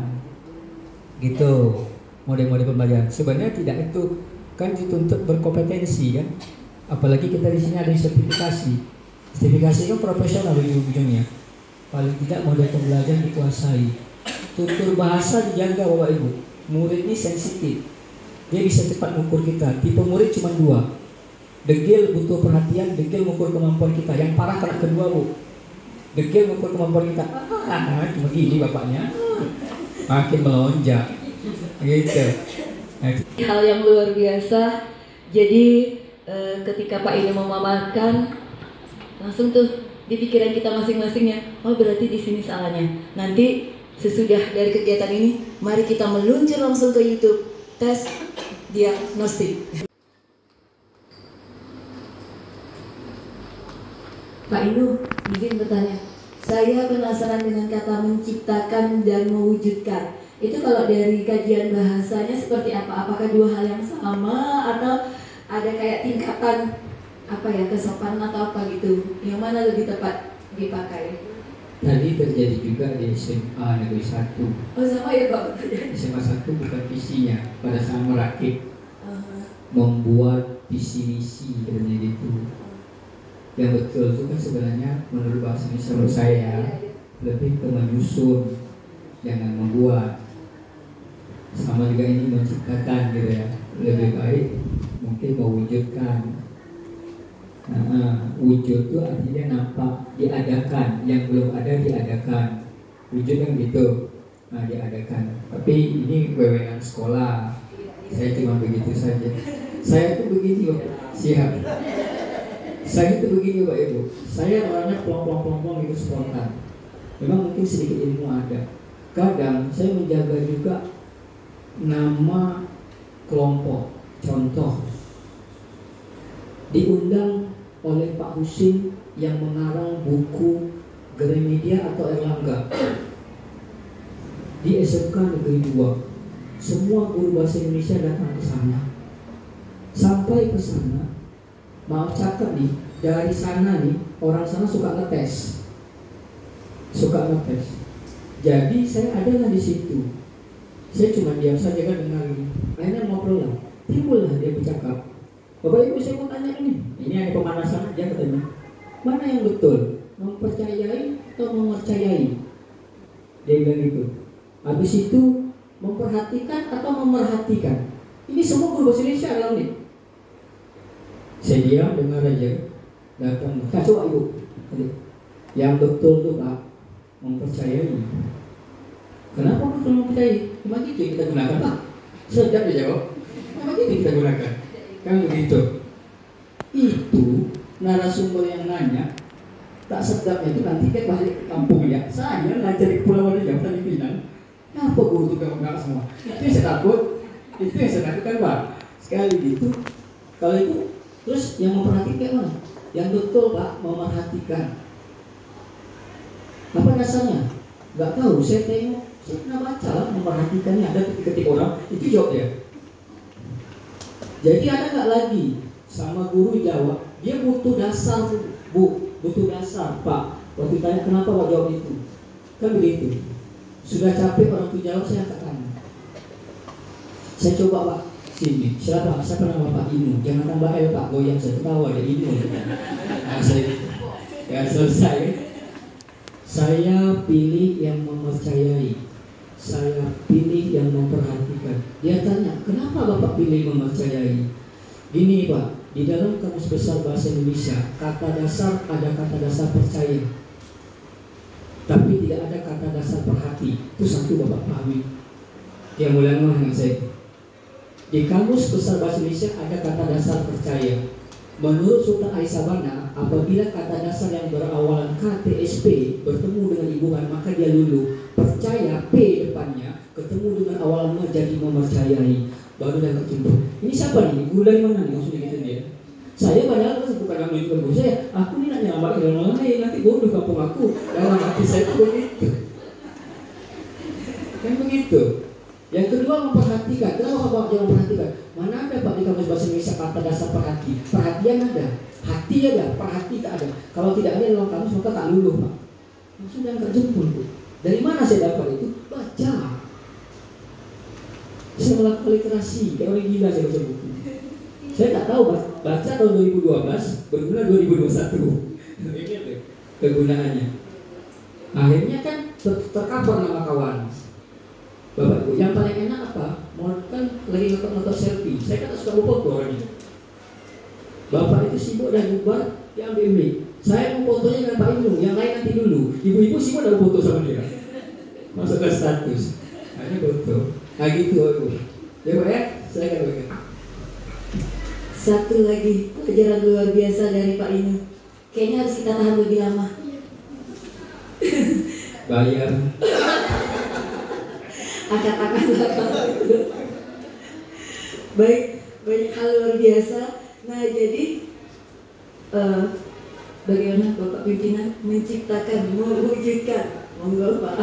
Gitu, model-model pembelajaran. Sebenarnya tidak itu kan dituntut berkompetensi kan. Apalagi kita di sini ada sertifikasi. Sertifikasi kan profesional ujung-ujungnya. Paling tidak model pembelajaran dikuasai. Tutur bahasa dijaga Bapak Ibu. Murid ini sensitif. Dia bisa cepat mengukur kita. Tipe murid cuma 2. Degil butuh perhatian, degil mengukur kemampuan kita. Yang parah kena kedua Bu. Degil mengukur kemampuan kita. Cuma gini bapaknya. Makin melonjak. Gitu. Hal yang luar biasa. Jadi ketika Pak ini memaparkan, langsung tuh di pikiran kita masing-masing ya. Oh berarti di sini salahnya. Nanti sesudah dari kegiatan ini, mari kita meluncur langsung ke YouTube, tes diagnostik. Pak Inu, izin bertanya. Saya penasaran dengan kata menciptakan dan mewujudkan. Itu kalau dari kajian bahasanya seperti apa? Apakah dua hal yang sama atau ada kayak tingkatan apa ya, kesopanan atau apa gitu? Yang mana lebih tepat dipakai? Tadi terjadi juga di SMA Negeri 1. Oh sama ya Pak? SMA 1 bukan visinya, pada saat merakit membuat visi misi katanya gitu. Yang betul itu kan sebenarnya menurut bahasa Indonesia menurut saya lebih ke menyusun, jangan membuat. Sama juga ini menciptakan gitu ya. Lebih baik mungkin mewujudkan. Wujud itu artinya nampak, diadakan, yang belum ada diadakan. Wujud kan gitu, diadakan. Tapi ini wewenang sekolah. Saya cuma begitu saja. Saya tuh begini Pak, siap. Saya itu begini Pak Ibu. Saya orangnya plong-plong itu spontan. Memang mungkin sedikit ilmu ada. Kadang saya menjaga juga nama kelompok. Contoh, diundang oleh Pak Husin yang mengarang buku Gramedia atau Erlangga di SMK Negeri 2. Semua guru bahasa Indonesia datang ke sana. Sampai ke sana, maaf cakap nih, dari sana nih orang sana suka ngetes. Jadi saya adalah di situ. Saya cuma diam saja kan dengar ini. Akhirnya ngobrol lah, timbullah dia bercakap. Bapak Ibu saya mau tanya ini ada pemanasan aja katanya. Mana yang betul? Mempercayai atau memercayai? Dia bilang gitu. Habis itu memperhatikan atau memerhatikan? Ini semua guru bahasa Indonesia loh nih. Saya diam dengar aja. Datang, coba Ibu. Yang betul tuh Pak, mempercayai. Kenapa betul mempercayai? Cuma gitu kita gunakan Pak. Sedap dia jawab. Cuma gitu kita gunakan. Kan begitu. Itu narasumber yang nanya tak sedapnya itu nanti dia balik ke kampung ya. Saya ngajar di Kepulauan Riau tadi Pinang. Kenapa guru itu enggak semua? Itu yang saya takut. Itu yang saya takutkan Pak. Sekali gitu. Kalau itu terus yang memperhatikan mana? Yang betul Pak memerhatikan. Apa dasarnya? Enggak tahu. Saya tengok. Saya pernah baca lah memperhatikannya ada ketik orang itu jawab dia. Jadi ada nggak lagi sama guru jawab, dia butuh dasar Bu, butuh dasar Pak. Waktu tanya kenapa Pak jawab itu, kan begitu. Sudah capek orang itu jawab, saya katakan. Saya coba Pak, sini, siapa nama Pak Inu, jangan tambah L Pak, goyang saya ketawa ada Inu. Nah, ya selesai. Saya pilih yang mempercayai. Saya pilih yang memperhatikan. Dia tanya, kenapa Bapak pilih mempercayai? Gini Pak, di dalam Kamus Besar Bahasa Indonesia, kata dasar ada kata dasar percaya. Tapi tidak ada kata dasar perhati. Itu satu Bapak pahami. Yang mulia dengan saya. Di Kamus Besar Bahasa Indonesia ada kata dasar percaya. Menurut Sultan Aisabana, apabila kata dasar yang berawalan KTSP bertemu dengan hubungan maka dia lulu. Percaya P depannya ketemu dengan awalan jadi mempercayai, baru dia ketimbul. Ini siapa nih? Guru dari mana nih? Maksudnya gitu dia. Saya padahal bukan menunjukkan guru saya. Aku ini nak nyamar ke orang lain, nanti bodoh kampung aku. Dalam hati saya itu begitu. Kan begitu. Yang kedua memperhatikan. Kenapa Bapak jangan memperhatikan? Mana ada Pak di Kamus Bahasa Indonesia kata dasar perhati? Perhatian ada, hati ada, perhati tak ada. Kalau tidak ada dalam kamus maka tak luluh Pak. Sudah angkat jempol Bu. Dari mana saya dapat itu? Baca. Saya melakukan literasi, kayak orang gila saya baca buku. Saya tak tahu baca tahun 2012, berguna 2021. Ini kegunaannya. Akhirnya kan tercover nama kawan. Bapak Ibu, yang paling enak apa? Mau kan lagi nonton selfie. Saya kan suka foto orangnya. Bapak itu sibuk dan bubar, dia ambil mic. Saya mau fotonya dengan Pak Ibnu, yang lain nanti dulu. Ibu-ibu sibuk dalam foto sama dia. Masuk ke status. Hanya foto. Nah gitu Ibu. Ya Pak ya, saya akan berikan. Satu lagi pelajaran luar biasa dari Pak Inu. Kayaknya harus kita tahan lebih lama. Bayar. Angkat-angkat baik, banyak hal luar biasa. Nah jadi bagaimana Bapak Pimpinan menciptakan, mewujudkan, monggo Pak.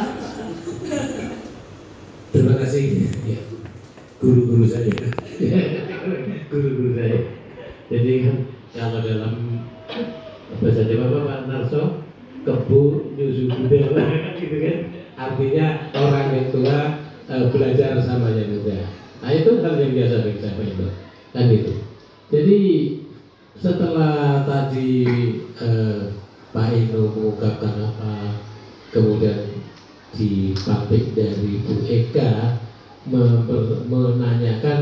Terima kasih ya, guru-guru saya. Guru-guru saya. Jadi kan kalau dalam bahasa Jawa Pak Narso, kebu nyusu budaya gitu kan. Artinya orang yang tua belajar sama yang muda. Nah itu hal yang biasa bagi saya itu. Kan itu. Jadi setelah tadi Pak Inu mengungkapkan apa, kemudian dipantik dari Bu Eka mempertanyakan,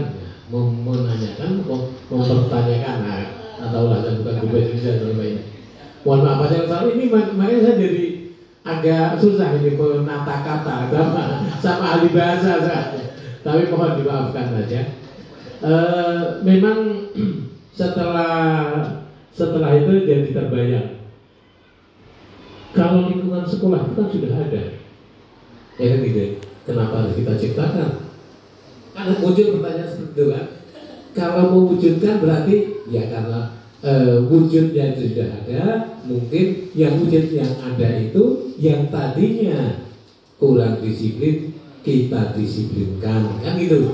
atau lah saya bukan guru Indonesia selama ini. Mohon maaf Pak Sel, ini makanya saya jadi agak susah ini menata kata sama ahli bahasa saya. Tapi mohon dimaafkan saja. Memang setelah itu jadi terbayang. Kalau lingkungan sekolah itu kan sudah ada, ya kan gitu. Kenapa harus kita ciptakan? Karena muncul pertanyaan seperti itu kan. Kalau mewujudkan berarti ya karena wujudnya itu sudah ada, mungkin yang wujud yang ada itu yang tadinya kurang disiplin kita disiplinkan, kan gitu.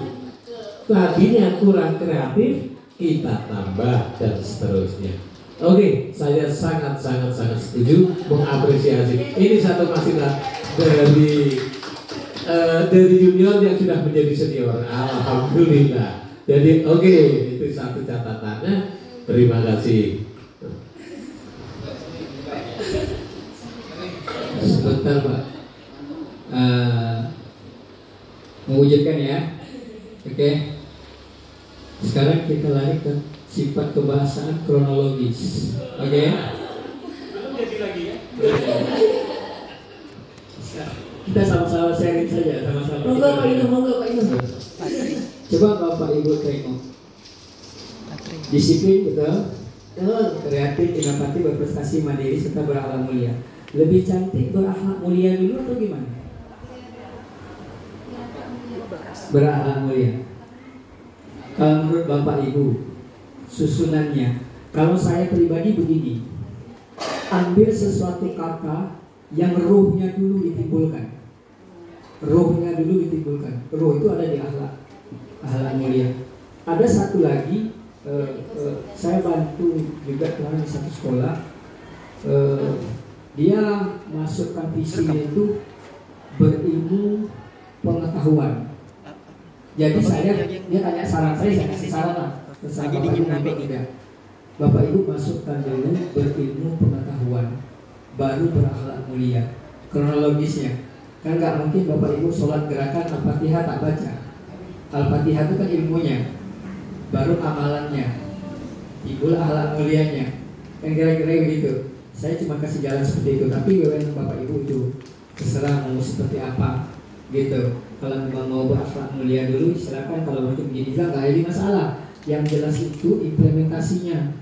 Tadinya kurang kreatif kita tambah dan seterusnya. Oke, saya sangat setuju, mengapresiasi. Ini satu masukan dari junior yang sudah menjadi senior. Alhamdulillah. Jadi oke, itu satu catatannya. Terima kasih. Sebentar Pak. Mewujudkan ya. Oke. Sekarang kita lari ke sifat kebahasaan kronologis. Oke. Jadi lagi ya. Kita sama-sama sharing saja, sama-sama. Monggo Pak Inu. Coba Bapak Ibu tengok. Disiplin betul, kreatif, inovatif, berprestasi, mandiri, serta berakhlak mulia. Lebih cantik berakhlak mulia dulu atau gimana? Berakhlak mulia. Kalau menurut Bapak Ibu, susunannya, kalau saya pribadi begini, ambil sesuatu kata yang rohnya dulu ditimbulkan. Rohnya dulu ditimbulkan. Roh itu ada di akhlak mulia. Ada satu lagi. Saya bantu juga kemarin di satu sekolah, dia masukkan visinya itu berilmu pengetahuan. Jadi dia tanya saran saya kasih saran lah. Bapak Ibu tidak. Bapak Ibu masukkan dulu berilmu pengetahuan, baru berakhlak mulia. Kronologisnya kan nggak mungkin Bapak Ibu sholat gerakan Al-Fatihah tak baca. Al-Fatihah itu kan ilmunya, baru amalannya, timbul akhlak mulianya. Kan kira-kira begitu. Saya cuma kasih jalan seperti itu, tapi wewenang Bapak Ibu itu terserah mau seperti apa gitu. Kalau memang mau berakhlak mulia dulu silakan, kalau untuk menjadi nggak jadi masalah. Yang jelas itu implementasinya.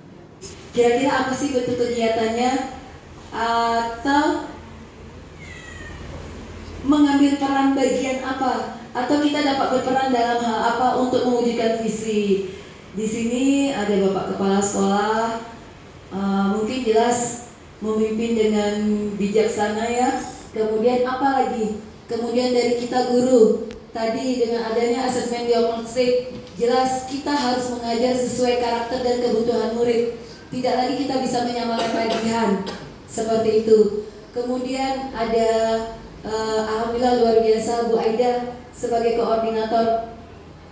Kira-kira apa sih bentuk kegiatannya? Atau mengambil peran bagian apa? Atau kita dapat berperan dalam hal apa untuk mewujudkan visi? Di sini ada Bapak Kepala Sekolah, mungkin jelas memimpin dengan bijaksana ya. Kemudian apa lagi? Kemudian dari kita guru, tadi dengan adanya asesmen diagnostik, jelas kita harus mengajar sesuai karakter dan kebutuhan murid. Tidak lagi kita bisa menyamakan tagihan seperti itu. Kemudian ada alhamdulillah luar biasa Bu Aida sebagai koordinator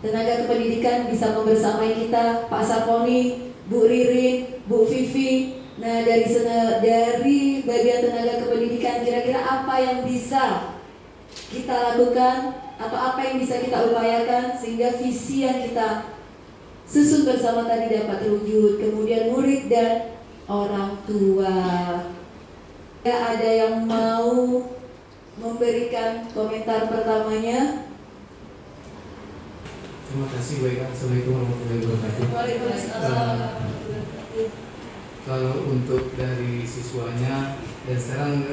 tenaga kependidikan bisa membersamai kita, Pak Saponi, Bu Ririn, Bu Vivi. Nah dari bagian tenaga kependidikan kira-kira apa yang bisa kita lakukan atau apa yang bisa kita upayakan sehingga visi yang kita susun bersama tadi dapat terwujud. Kemudian murid dan orang tua. Ada yang mau memberikan komentar pertamanya? Terima kasih Bu Eka. Assalamualaikum warahmatullahi wabarakatuh. Waalaikumsalam. Kalau untuk dari siswanya dan sekarang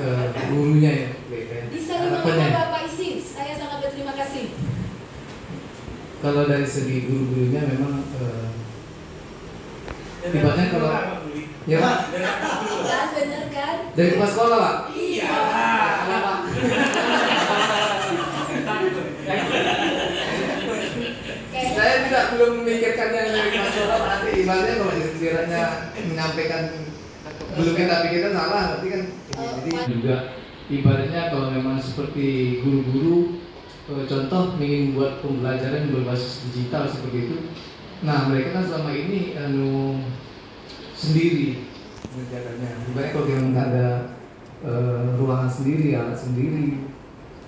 gurunya ya Bu Eka. Bisa dimakan Bapak isi. Saya sangat berterima kasih. Kalau dari segi guru-gurunya memang ibaratnya kalau ya Pak, Kan bener kan? dari kepala sekolah Pak. Iya. Kenapa? Saya belum memikirkan yang dari kepala sekolah, nanti ibaratnya kalau sekiranya menyampaikan belum kita pikirkan salah, nanti kan jadi juga ibaratnya kalau memang seperti guru-guru contoh ingin buat pembelajaran berbasis digital seperti itu. Nah mereka kan selama ini sendiri mengerjakannya. Ibaratnya kalau kita nggak ada ruangan sendiri, alat sendiri,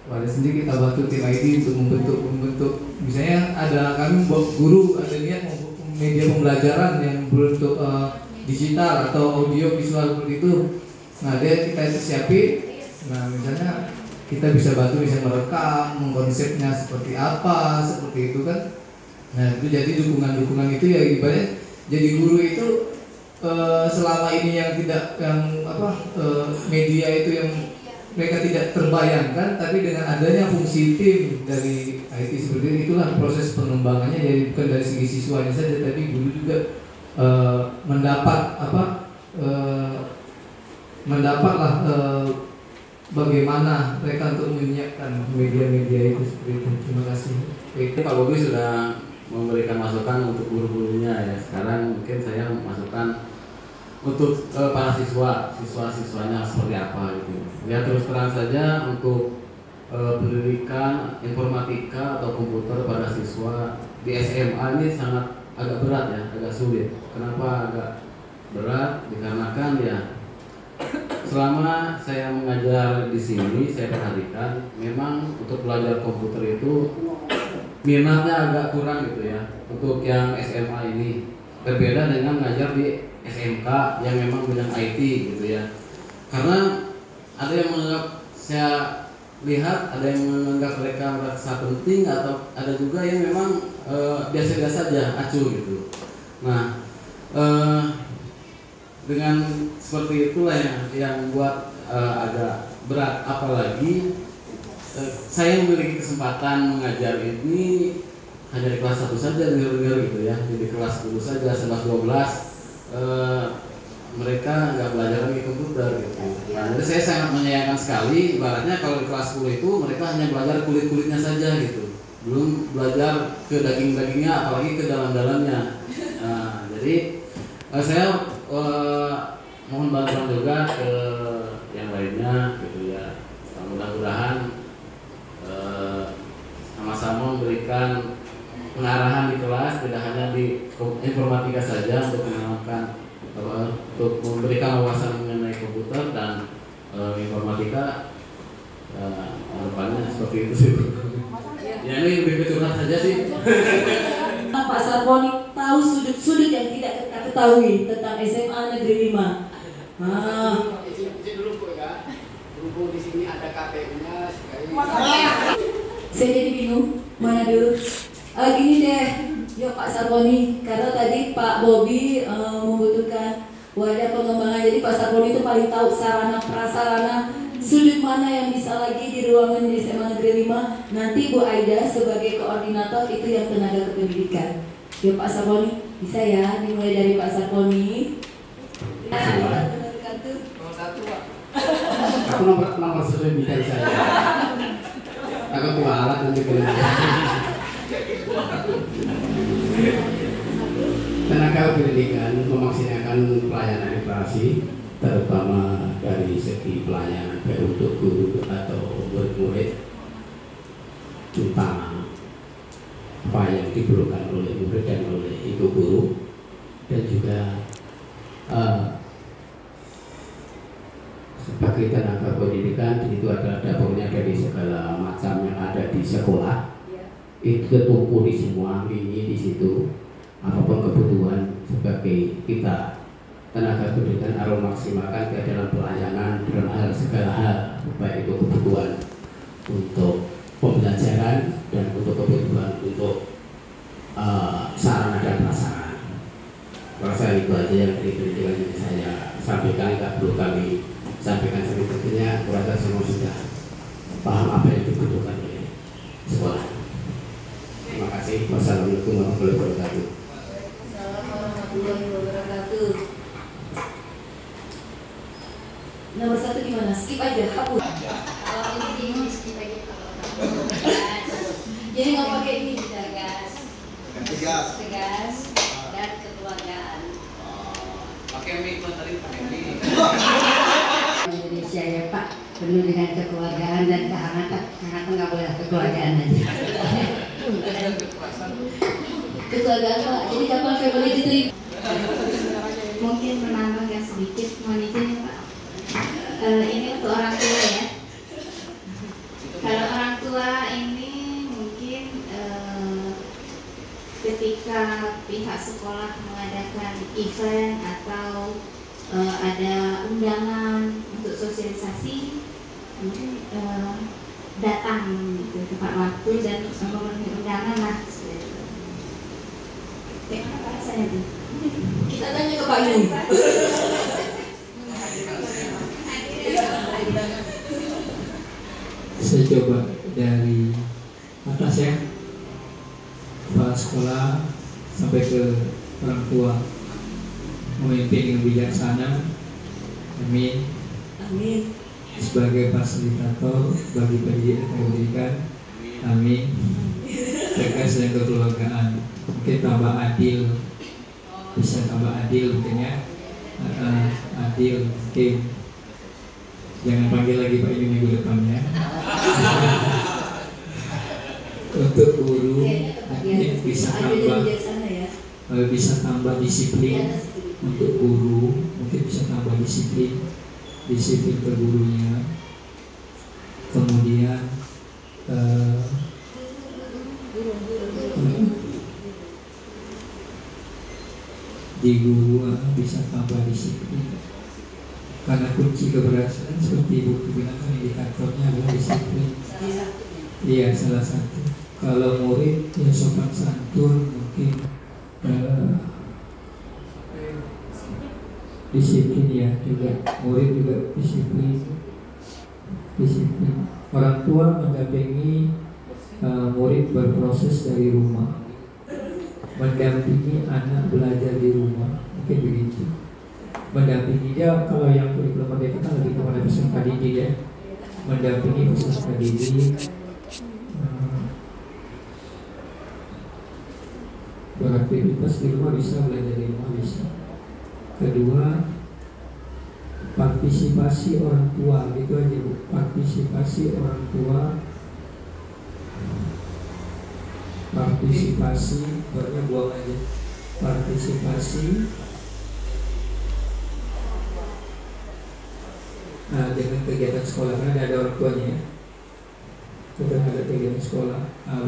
wadah sendiri, kita bantu tim IT untuk membentuk. Misalnya ada kami guru ada niat media pembelajaran yang berbentuk digital atau audio visual seperti itu. Nah kita itu siapin. Nah misalnya kita bisa bantu bisa merekam konsepnya seperti apa, seperti itu kan. Nah itu jadi dukungan itu ya ibaratnya jadi guru itu selama ini yang media itu yang mereka tidak terbayangkan, tapi dengan adanya fungsi tim dari IT seperti itu, itulah proses pengembangannya. Jadi bukan dari segi siswanya saja, tapi guru juga mendapatlah bagaimana mereka untuk menyiapkan media-media itu seperti itu. Terima kasih. Itu Pak Bobi sudah memberikan masukan untuk guru-gurunya ya. Sekarang mungkin saya masukkan untuk para siswa-siswanya seperti apa gitu. Ya terus terang saja untuk pendidikan informatika atau komputer pada siswa di SMA ini sangat agak berat ya, agak sulit. Kenapa agak berat? Dikarenakan ya selama saya mengajar di sini saya perhatikan memang untuk belajar komputer itu minatnya agak kurang gitu ya untuk yang SMA ini, berbeda dengan mengajar di SMK yang memang bidang IT gitu ya. Karena ada yang menganggap, saya lihat ada yang menganggap mereka merasa penting, atau ada juga yang memang biasa-biasa saja, acuh gitu. Nah dengan seperti itulah yang buat agak berat, apalagi saya memiliki kesempatan mengajar ini hanya di kelas 1 saja, dengar-dengar gitu ya, jadi kelas 10 saja, 11-12 mereka nggak belajar lagi komputer gitu. Nah, jadi saya sangat menyayangkan sekali, ibaratnya kalau di kelas 10 itu mereka hanya belajar kulit-kulitnya saja gitu, belum belajar ke daging-dagingnya, apalagi ke dalam-dalamnya. Nah, jadi saya mohon bantuan juga ke yang lainnya gitu ya. Mudah-mudahan sama-sama memberikan pengarahan di kelas, tidak hanya di informatika saja, untuk mengenalkan untuk memberikan wawasan mengenai komputer dan informatika depannya seperti itu sih. Ya ini lebih curhat saja sih. Pak Sarponi tahu sudut-sudut yang tidak kita ketahui tentang SMA Negeri 5. Izin dulu Bu ya. Berhubung di sini ada KPU-nya sekali. Saya jadi bingung mana dulu. Gini deh, yuk Pak Sarwani, karena tadi Pak Bobi membutuhkan wadah pengembangan. Jadi Pak Sarwani itu paling tahu sarana prasarana sudut mana yang bisa lagi di ruangan di SMA Negeri 5. Nanti Bu Aida sebagai koordinator itu yang tenaga kependidikan. Yuk Pak Sarwani, bisa ya dimulai dari Pak Sarwani. Aku nomor sesuai bidang saya. Aku tua alat nanti bilang. Tenaga pendidikan memaksimalkan pelayanan literasi, terutama dari segi pelayanan baik untuk guru atau murid-murid, tentang apa yang diperlukan oleh murid dan oleh ibu guru, dan juga sebagai tenaga pendidikan itu adalah dapurnya dari segala macam yang ada di sekolah. Itu tertumpu di semua lini di situ. Apapun kebutuhan sebagai kita tenaga pendidikan harus maksimalkan ke dalam pelayanan dalam hal segala hal, baik itu kebutuhan untuk pembelajaran dan untuk kebutuhan untuk sarana dan prasarana. Rasa itu aja yang dari pendidikan yang saya sampaikan, nggak perlu kami sampaikan sedikitnya. Kurasa semua sudah paham apa yang dibutuhkan oleh sekolah. Terima kasih. Wassalamualaikum warahmatullahi wabarakatuh. Assalamualaikum warahmatullahi wabarakatuh. Nomor 1 gimana? Skip aja, hapus. Kalau ini di skip aja kalau jadi nggak pakai ini. Tegas dan kekeluargaan. Pakai mie tadi pakai mie. Indonesia ya Pak, penuh dengan kekeluargaan dan kehangatan. Kehangatan nggak boleh, kekeluargaan aja. Kekeluargaan Pak, jadi kapan family diterima? Mungkin menambah yang sedikit, mohon izin ya Pak. Ini untuk orang tua ya. Kalau orang tua ini mungkin ketika pihak sekolah mengadakan event atau ada undangan untuk sosialisasi, mungkin datang gitu, tepat waktu dan memenuhi undangan lah. Bagaimana Pak rasanya tuh? Kita tanya ke Pak Yun. Saya coba dari atas ya, kepala sekolah sampai ke orang tua, memimpin yang bijaksana. Amin. Amin. Sebagai fasilitator bagi pendidikan. Amin. Tegas dan kekeluargaan. Mungkin tambah adil, bisa tambah adil mungkin ya. Adil mungkin. Jangan panggil lagi Pak Yun minggu depan ya. Untuk guru mungkin bisa tambah disiplin. Untuk guru mungkin bisa tambah disiplin ke gurunya. Kemudian di guru bisa tambah disiplin, karena kunci keberhasilan seperti Ibu bilang kan indikatornya adalah disiplin. Iya, salah satu. Kalau murid ya sopan santun, mungkin disiplin ya juga, murid juga disiplin. Orang tua mendampingi murid berproses dari rumah, mendampingi anak belajar di rumah, mungkin begitu. Mendampingi dia, kalau yang kurikulum merdeka kan lebih kepada peserta didik ya, mendampingi peserta didik, beraktivitas di rumah bisa, belajar di rumah bisa. Kedua, partisipasi orang tua, gitu aja Bu. Partisipasi orang tua, partisipasi, barunya buang aja. Partisipasi dengan kegiatan sekolah, kan ada orang tuanya ya. Sudah ada kegiatan sekolah,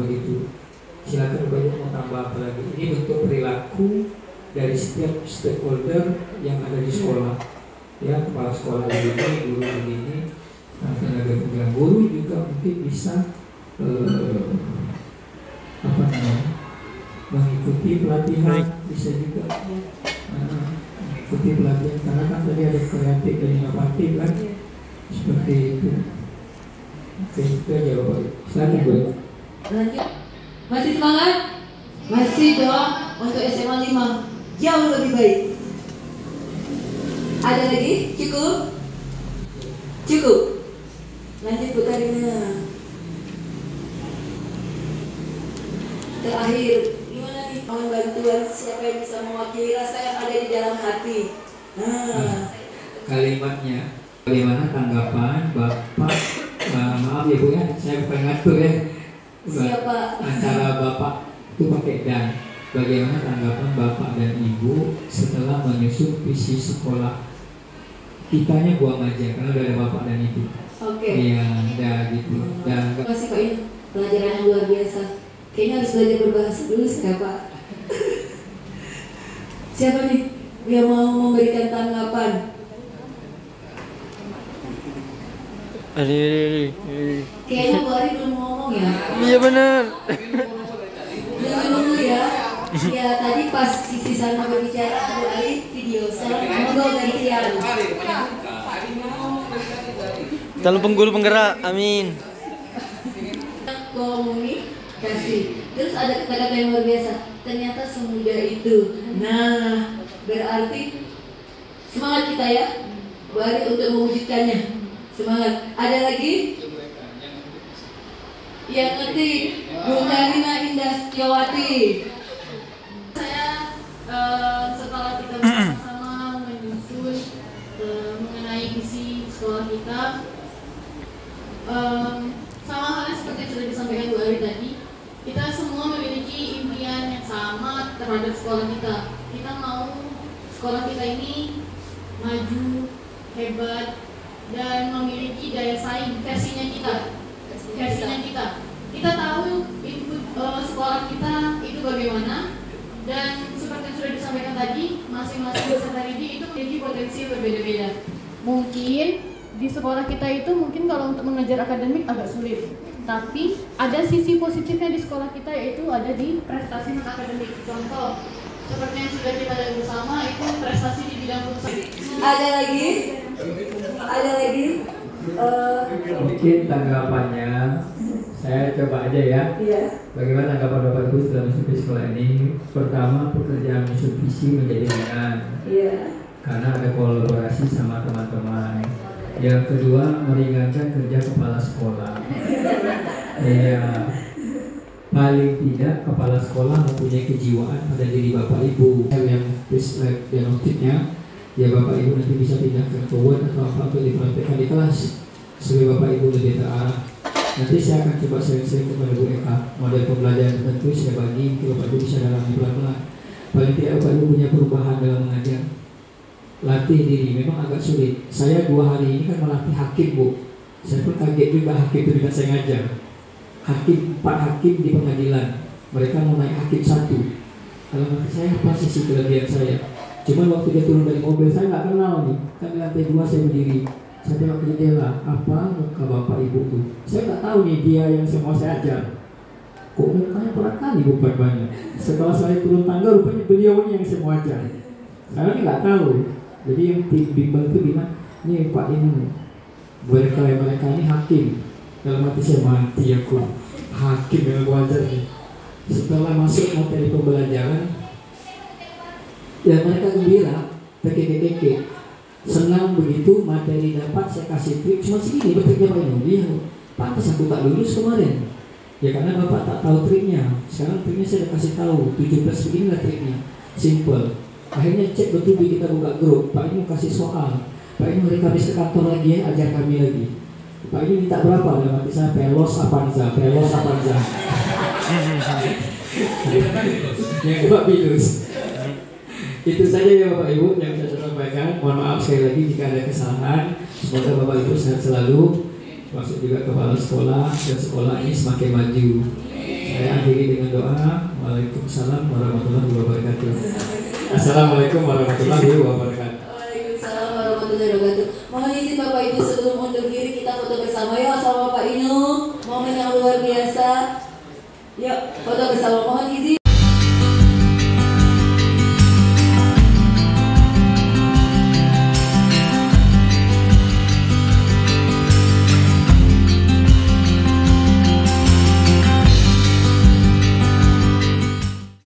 begitu. Silakan banyak mau tambah apa lagi. Ini bentuk perilaku dari setiap stakeholder yang ada di sekolah. Ya, kepala sekolah begini, guru begini, tenaga pendidikan, guru juga mungkin bisa apa namanya, mengikuti pelatihan, bisa juga mengikuti pelatihan, karena kan tadi ada kreatif dan inovatif kan, seperti itu. Oke, itu aja Bapak. Silakan Bu. Lanjut. Masih semangat? Masih dong. Untuk SMA 5 jauh lebih baik. Ada lagi? Cukup? Cukup. Lanjut Bu Karina. Terakhir, gimana nih mohon bantuan siapa yang bisa mewakili rasa yang ada di dalam hati? Kalimatnya, bagaimana tanggapan Bapak? Maaf ya Bu ya, saya bukan ngatur ya. Siapa? Antara Bapak itu pakai dan. Bagaimana tanggapan Bapak dan Ibu setelah menyusun visi sekolah? Kitanya buang aja karena udah ada Bapak dan Ibu. Oke. Iya, udah gitu. Dan Terima kasih Pak, ini pelajaran yang luar biasa. Kayaknya harus belajar berbahasa dulu sih Pak. Siapa nih yang mau memberikan tanggapan? Kayaknya Bu Ari belum ngomong ya. Iya benar. Dulu ya. Ya tadi pas Sisi Salma berbicara Bu Ari video. Sekarang mau gantian. Calon pengguru penggerak, amin. Komunikasi. Terus ada kata-kata yang luar biasa. Ternyata semudah itu. Nah, berarti semangat kita ya, Bu Ari untuk mewujudkannya. Semangat. Ada lagi? Yang ngetik Bu Karina Indah Setiawati. Saya setelah kita bersama-sama menyusun mengenai visi sekolah kita, sama halnya seperti yang sudah disampaikan Bu Ari tadi, kita semua memiliki impian yang sama terhadap sekolah kita. Kita mau sekolah kita ini maju, hebat, dan memiliki daya saing versinya kita. Kita tahu input sekolah kita itu bagaimana, dan seperti yang sudah disampaikan tadi, masing-masing peserta didik itu memiliki potensi berbeda-beda. Mungkin di sekolah kita itu mungkin kalau untuk mengejar akademik agak sulit, tapi ada sisi positifnya di sekolah kita, yaitu ada di prestasi non akademik. Contoh seperti yang sudah kita lihat bersama, itu prestasi di bidang futsal. Ada lagi? mungkin tanggapannya saya coba aja ya. Bagaimana tanggapan Bapak Ibu setelah masuk ke sekolah ini? Pertama, pekerjaan misi visi menjadi ringan karena ada kolaborasi sama teman-teman. Yang kedua, meringankan kerja kepala sekolah. Paling tidak kepala sekolah mempunyai kejiwaan pada diri Bapak Ibu. Yang diagnostiknya, ya Bapak Ibu nanti bisa pindahkan ke Word atau apa untuk dipraktekkan di kelas supaya Bapak Ibu lebih terarah. Nanti saya akan coba sharing kepada Bu Eka model pembelajaran tertentu saya bagi ke Bapak Ibu bisa dalami pelan-pelan. Paling tidak Bapak Ibu punya perubahan dalam mengajar. Latih diri memang agak sulit. Saya 2 hari ini kan melatih hakim Bu. Saya pun kaget juga hakim itu tidak saya ngajar. Hakim 4 hakim di pengadilan. Mereka mau naik hakim 1. Kalau nanti saya apa sisi kelebihan saya? Cuma waktu dia turun dari mobil saya nggak kenal nih. Kan di lantai 2 saya berdiri. Saya tengok ke jendela, apa muka Bapak Ibu tuh? Saya nggak tahu nih dia yang semua saya ajar. Kok mukanya berat kali bukan banyak. Setelah saya turun tangga rupanya beliau ini yang semua ajar. Saya ini nggak tahu. Jadi yang tim bimbel itu bilang, ini Pak ini mereka ini hakim. Dalam hati saya mati aku hakim yang aku ajar nih. Setelah masuk materi pembelajaran, ya mereka gembira, teke-teke, senang begitu materi dapat saya kasih trik cuma segini bertriknya Pak Inu. Dia pantas aku tak lulus kemarin. Ya karena Bapak tak tahu triknya. Sekarang triknya saya udah kasih tahu. 17 beginilah triknya, simple. Akhirnya cek betul kita buka grup. Pak Inu kasih soal. Pak Inu hari Kamis ke kantor lagi ya, ajar kami lagi. Pak Inu minta berapa? Dalam hati saya pelos Avanza. Yang Bapak bilus. Itu saja ya Bapak Ibu yang saya sampaikan. Mohon maaf sekali lagi jika ada kesalahan. Semoga Bapak Ibu sehat selalu. Masuk juga kepala sekolah dan sekolah ini semakin maju. Saya akhiri dengan doa. Waalaikumsalam warahmatullahi wabarakatuh. Assalamualaikum warahmatullahi wabarakatuh. Waalaikumsalam warahmatullahi wabarakatuh. Mohon izin Bapak Ibu sebelum undur diri kita foto bersama ya sama Bapak Inu. Momen yang luar biasa. Yuk, foto bersama. Mohon izin